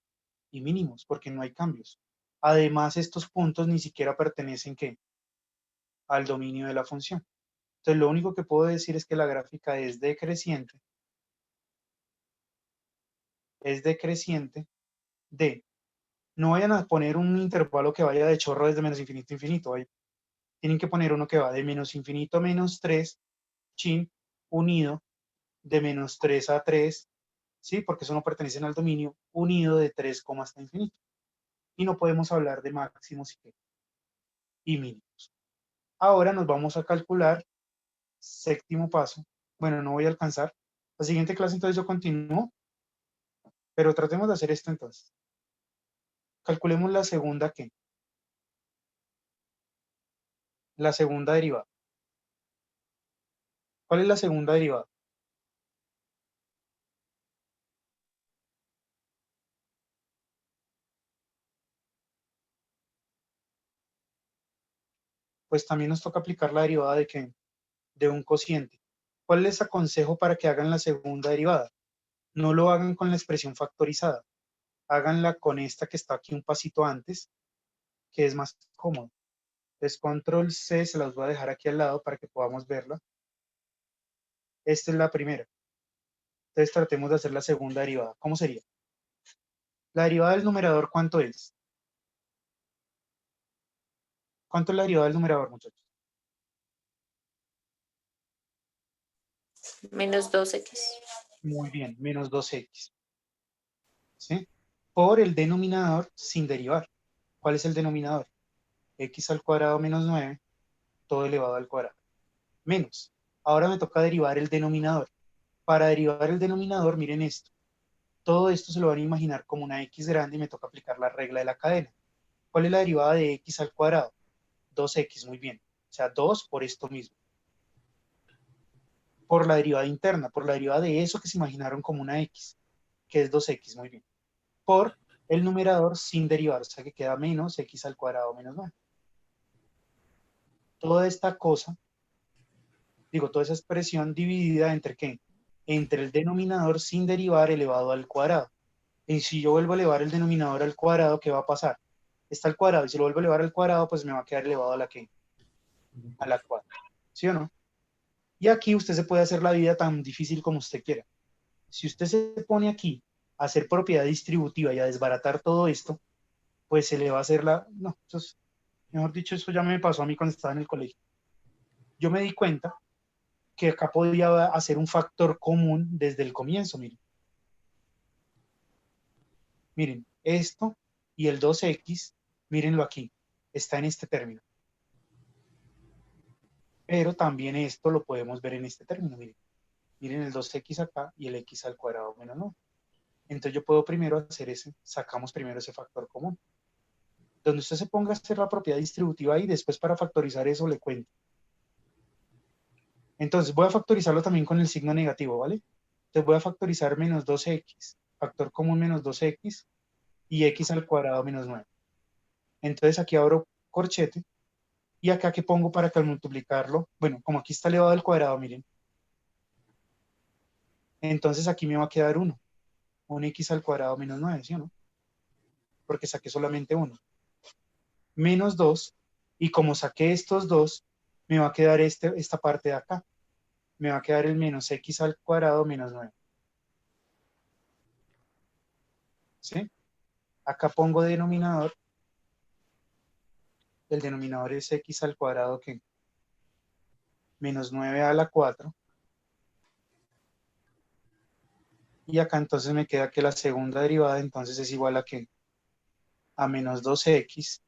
Y mínimos, porque no hay cambios. Además, estos puntos ni siquiera pertenecen ¿qué? Al dominio de la función. Entonces lo único que puedo decir es que la gráfica es decreciente de, no vayan a poner un intervalo que vaya de chorro desde menos infinito a infinito, tienen que poner uno que va de menos infinito a menos 3, chin, unido de menos 3 a 3, ¿sí? Porque eso no pertenecen al dominio, unido de 3, hasta infinito. Y no podemos hablar de máximos y mínimos. Ahora nos vamos a calcular séptimo paso. Bueno, no voy a alcanzar. La siguiente clase entonces yo continúo Pero tratemos de hacer esto entonces. Calculemos la segunda, ¿qué? La segunda derivada. ¿Cuál es la segunda derivada? Pues también nos toca aplicar la derivada de ¿qué? De un cociente. ¿Cuál les aconsejo para que hagan la segunda derivada? No lo hagan con la expresión factorizada. Háganla con esta que está aquí un pasito antes, que es más cómodo. Entonces, control C, se las voy a dejar aquí al lado para que podamos verla. Esta es la primera. Entonces, tratemos de hacer la segunda derivada. ¿Cómo sería? La derivada del numerador, ¿cuánto es? ¿Cuánto es la derivada del numerador, muchachos? Menos 2x. Muy bien, menos 2x. ¿Sí? Por el denominador sin derivar. ¿Cuál es el denominador? X al cuadrado menos 9, todo elevado al cuadrado. Menos. Ahora me toca derivar el denominador. Para derivar el denominador, miren esto. Todo esto se lo van a imaginar como una x grande y me toca aplicar la regla de la cadena. ¿Cuál es la derivada de x al cuadrado? 2x, muy bien. O sea, 2 por esto mismo. Por la derivada interna, por la derivada de eso que se imaginaron como una x, que es 2x, muy bien. Por el numerador sin derivar, o sea que queda menos x al cuadrado menos 9. Toda esta cosa, toda esa expresión dividida entre ¿qué? Entre el denominador sin derivar elevado al cuadrado. Y si yo vuelvo a elevar el denominador al cuadrado, ¿qué va a pasar? Está al cuadrado, y si lo vuelvo a elevar al cuadrado, pues me va a quedar elevado a la ¿qué? A la 4. ¿Sí o no? Y aquí usted se puede hacer la vida tan difícil como usted quiera. Si usted se pone aquí a hacer propiedad distributiva y a desbaratar todo esto, pues se le va a hacer la... No, eso es, mejor dicho, eso ya me pasó a mí cuando estaba en el colegio. Yo me di cuenta que acá podía hacer un factor común desde el comienzo, miren. Miren, esto y el 2x, mírenlo aquí, está en este término. Pero también esto lo podemos ver en este término, miren. Miren el 2x acá y el x al cuadrado menos 9. Entonces yo puedo primero hacer sacamos primero ese factor común. Donde usted se ponga a hacer la propiedad distributiva y después para factorizar eso le cuento. Entonces voy a factorizarlo también con el signo negativo, ¿vale? Entonces voy a factorizar menos 2x, factor común menos 2x y x al cuadrado menos 9. Entonces aquí abro corchete y acá que pongo para que al multiplicarlo, bueno, como aquí está elevado al cuadrado, miren. Entonces aquí me va a quedar 1. Un x al cuadrado menos 9, ¿sí o no? Porque saqué solamente 1. Menos 2, y como saqué estos dos, me va a quedar esta parte de acá. Me va a quedar el menos x al cuadrado menos 9. ¿Sí? Acá pongo denominador. El denominador es x al cuadrado, ¿qué? Menos 9 a la 4. Y acá entonces me queda que la segunda derivada entonces es igual a ¿qué? A menos 2x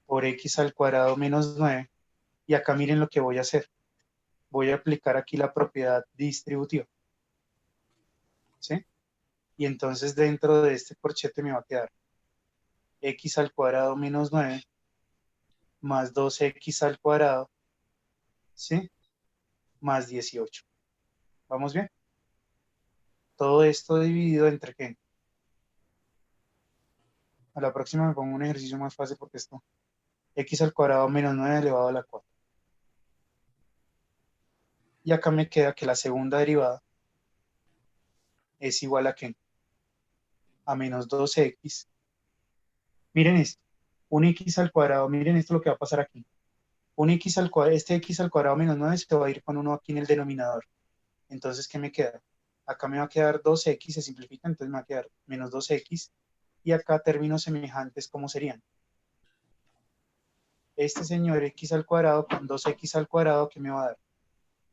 por x al cuadrado menos 9. Y acá miren lo que voy a hacer. Voy a aplicar aquí la propiedad distributiva. ¿Sí? Y entonces dentro de este corchete me va a quedar x al cuadrado menos 9 más 2x al cuadrado, ¿sí? Más 18. ¿Vamos bien? Todo esto dividido entre ¿qué? A la próxima me pongo un ejercicio más fácil porque esto, x al cuadrado menos 9 elevado a la 4. Y acá me queda que la segunda derivada es igual a ¿qué? A menos 2x. Miren esto, un x al cuadrado, miren esto lo que va a pasar aquí. Un x al cuadrado, este x al cuadrado menos 9 se va a ir con 1 aquí en el denominador. Entonces, ¿qué me queda? Acá me va a quedar 2x, se simplifica, entonces me va a quedar menos 2x. Y acá términos semejantes, ¿cómo serían? Este señor x al cuadrado con 2x al cuadrado, ¿qué me va a dar?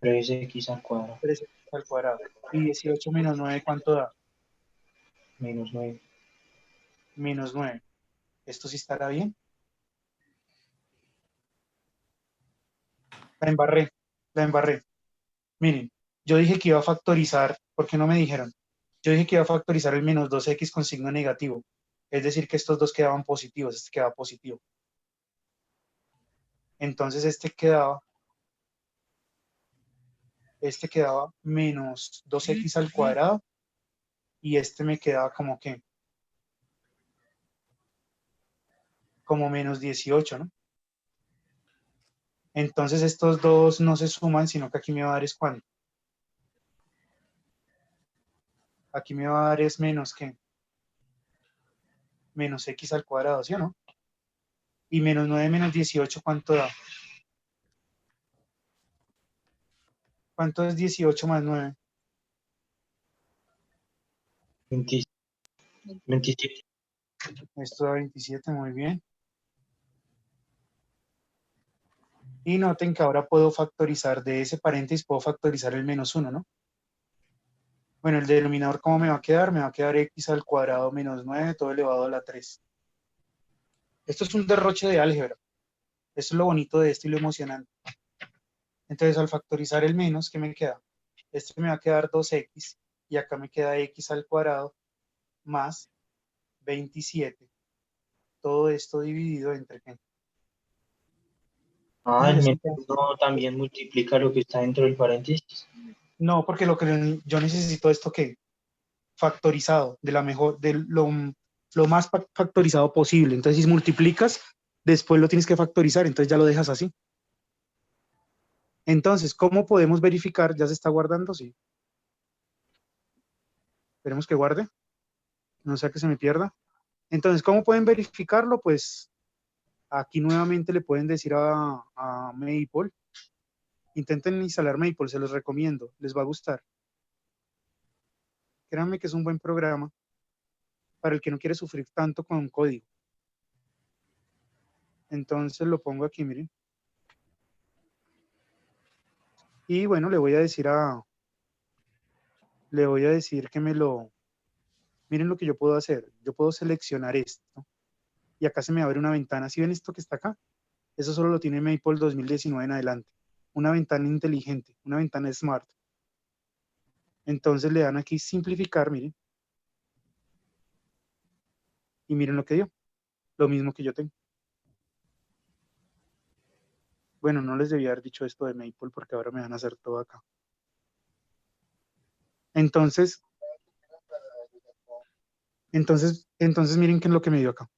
3x al cuadrado 3x al cuadrado. Y 18 menos 9, ¿cuánto da? menos 9. Menos 9. ¿Esto sí estará bien? La embarré. Miren, yo dije que iba a factorizar, ¿por qué no me dijeron? Yo dije que iba a factorizar el menos 2x con signo negativo. Es decir, que estos dos quedaban positivos, este quedaba positivo. Entonces este quedaba menos 2x al cuadrado y este me quedaba como que, como menos 18, ¿no? Entonces estos dos no se suman, sino que aquí me va a dar es cuánto. Aquí me va a dar es menos que, menos x al cuadrado, ¿sí o no? Y menos 9 menos 18, ¿cuánto da? ¿Cuánto es 18 más 9? 27. Esto da 27, muy bien. Y noten que ahora puedo factorizar de ese paréntesis, puedo factorizar el menos 1, ¿no? Bueno, el denominador, ¿cómo me va a quedar? Me va a quedar x al cuadrado menos 9, todo elevado a la 3. Esto es un derroche de álgebra. Esto es lo bonito de esto y lo emocionante. Entonces, al factorizar el menos, ¿qué me queda? Este me va a quedar 2x y acá me queda x al cuadrado más 27. Todo esto dividido entre ¿qué? Ah, No, el ya se menos uno también multiplica lo que está dentro del paréntesis. No, porque lo que yo necesito esto que factorizado, de la mejor, de lo más factorizado posible. Entonces, si multiplicas, después lo tienes que factorizar, entonces ya lo dejas así. Entonces, ¿cómo podemos verificar? ¿Ya se está guardando? Sí. Esperemos que guarde, no sea que se me pierda. Entonces, ¿cómo pueden verificarlo? Pues aquí nuevamente le pueden decir a Maple, intenten instalar Maple, se los recomiendo, les va a gustar. Créanme que es un buen programa para el que no quiere sufrir tanto con un código. Entonces lo pongo aquí, miren. Y bueno, le voy a decir que miren lo que yo puedo hacer. Yo puedo seleccionar esto y acá se me abre una ventana. ¿Sí ven esto que está acá? Eso solo lo tiene Maple 2019 en adelante. Una ventana inteligente, una ventana smart. Entonces le dan aquí simplificar, miren. Y miren lo que dio. Lo mismo que yo tengo. Bueno, no les debía haber dicho esto de Maple porque ahora me van a hacer todo acá. Entonces miren qué es lo que me dio acá.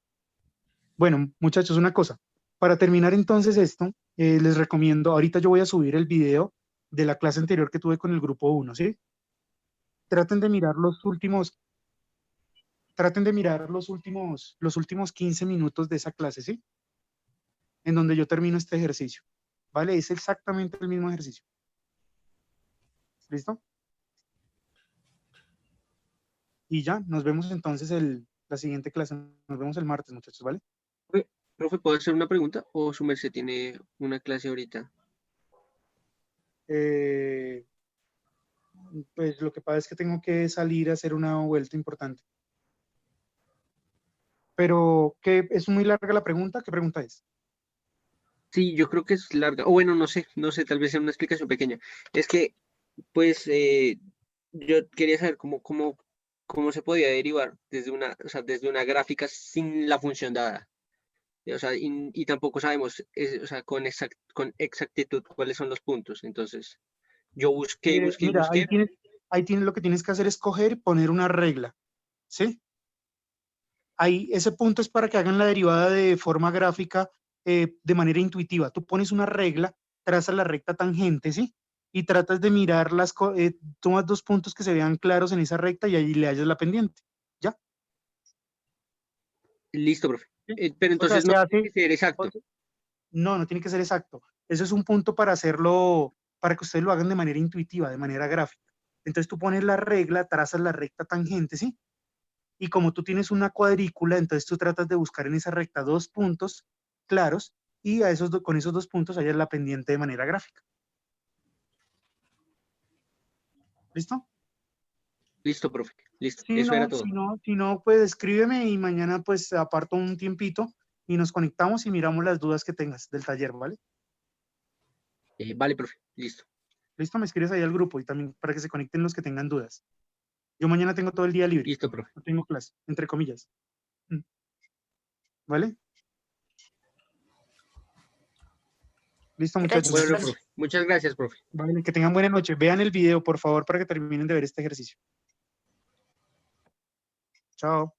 Bueno, muchachos, una cosa. Para terminar entonces esto, les recomiendo, ahorita yo voy a subir el video de la clase anterior que tuve con el grupo 1, ¿sí? Traten de mirar los últimos 15 minutos de esa clase, ¿sí? En donde yo termino este ejercicio, ¿vale? Es exactamente el mismo ejercicio. ¿Listo? Y ya, nos vemos entonces la siguiente clase. Nos vemos el martes, muchachos, ¿vale? Profe, ¿puedo hacer una pregunta o su merced tiene una clase ahorita? Pues lo que pasa es que tengo que salir a hacer una vuelta importante. Pero, ¿qué, es muy larga la pregunta? ¿Qué pregunta es? Sí, yo creo que es larga. O bueno, no sé, tal vez sea una explicación pequeña. Es que, pues, yo quería saber cómo se podía derivar desde o sea, desde una gráfica sin la función dada. O sea, y tampoco sabemos, o sea, con exactitud cuáles son los puntos. Entonces, yo busqué y busqué y Mira, busqué. ahí tienes lo que tienes que hacer es coger y poner una regla, ¿sí? Ahí, ese punto es para que hagan la derivada de forma gráfica de manera intuitiva. Tú pones una regla, trazas la recta tangente, ¿sí? Y tratas de mirar tomas dos puntos que se vean claros en esa recta y ahí le hallas la pendiente, ¿ya? Listo, profe. ¿Sí? Pero O sea, entonces no se tiene hace, que ser o exacto. sea, no tiene que ser exacto. Eso es un punto para hacerlo, para que ustedes lo hagan de manera intuitiva, de manera gráfica. Entonces tú pones la regla, trazas la recta tangente, ¿sí? Y como tú tienes una cuadrícula, entonces tú tratas de buscar en esa recta dos puntos claros y con esos dos puntos hallas la pendiente de manera gráfica. ¿Listo? Listo, profe. Listo. Si Eso era no, todo. pues escríbeme y mañana pues aparto un tiempito y nos conectamos y miramos las dudas que tengas del taller, ¿vale? Vale, profe. Listo. Listo, me escribes ahí al grupo y también para que se conecten los que tengan dudas. Yo mañana tengo todo el día libre, Listo, profe. no tengo clase, entre comillas. ¿Vale? Listo, muchachos. Gracias, Bueno, profe. profe. Muchas gracias, profe. Vale, que tengan buena noche. Vean el video, por favor, para que terminen de ver este ejercicio. Chao.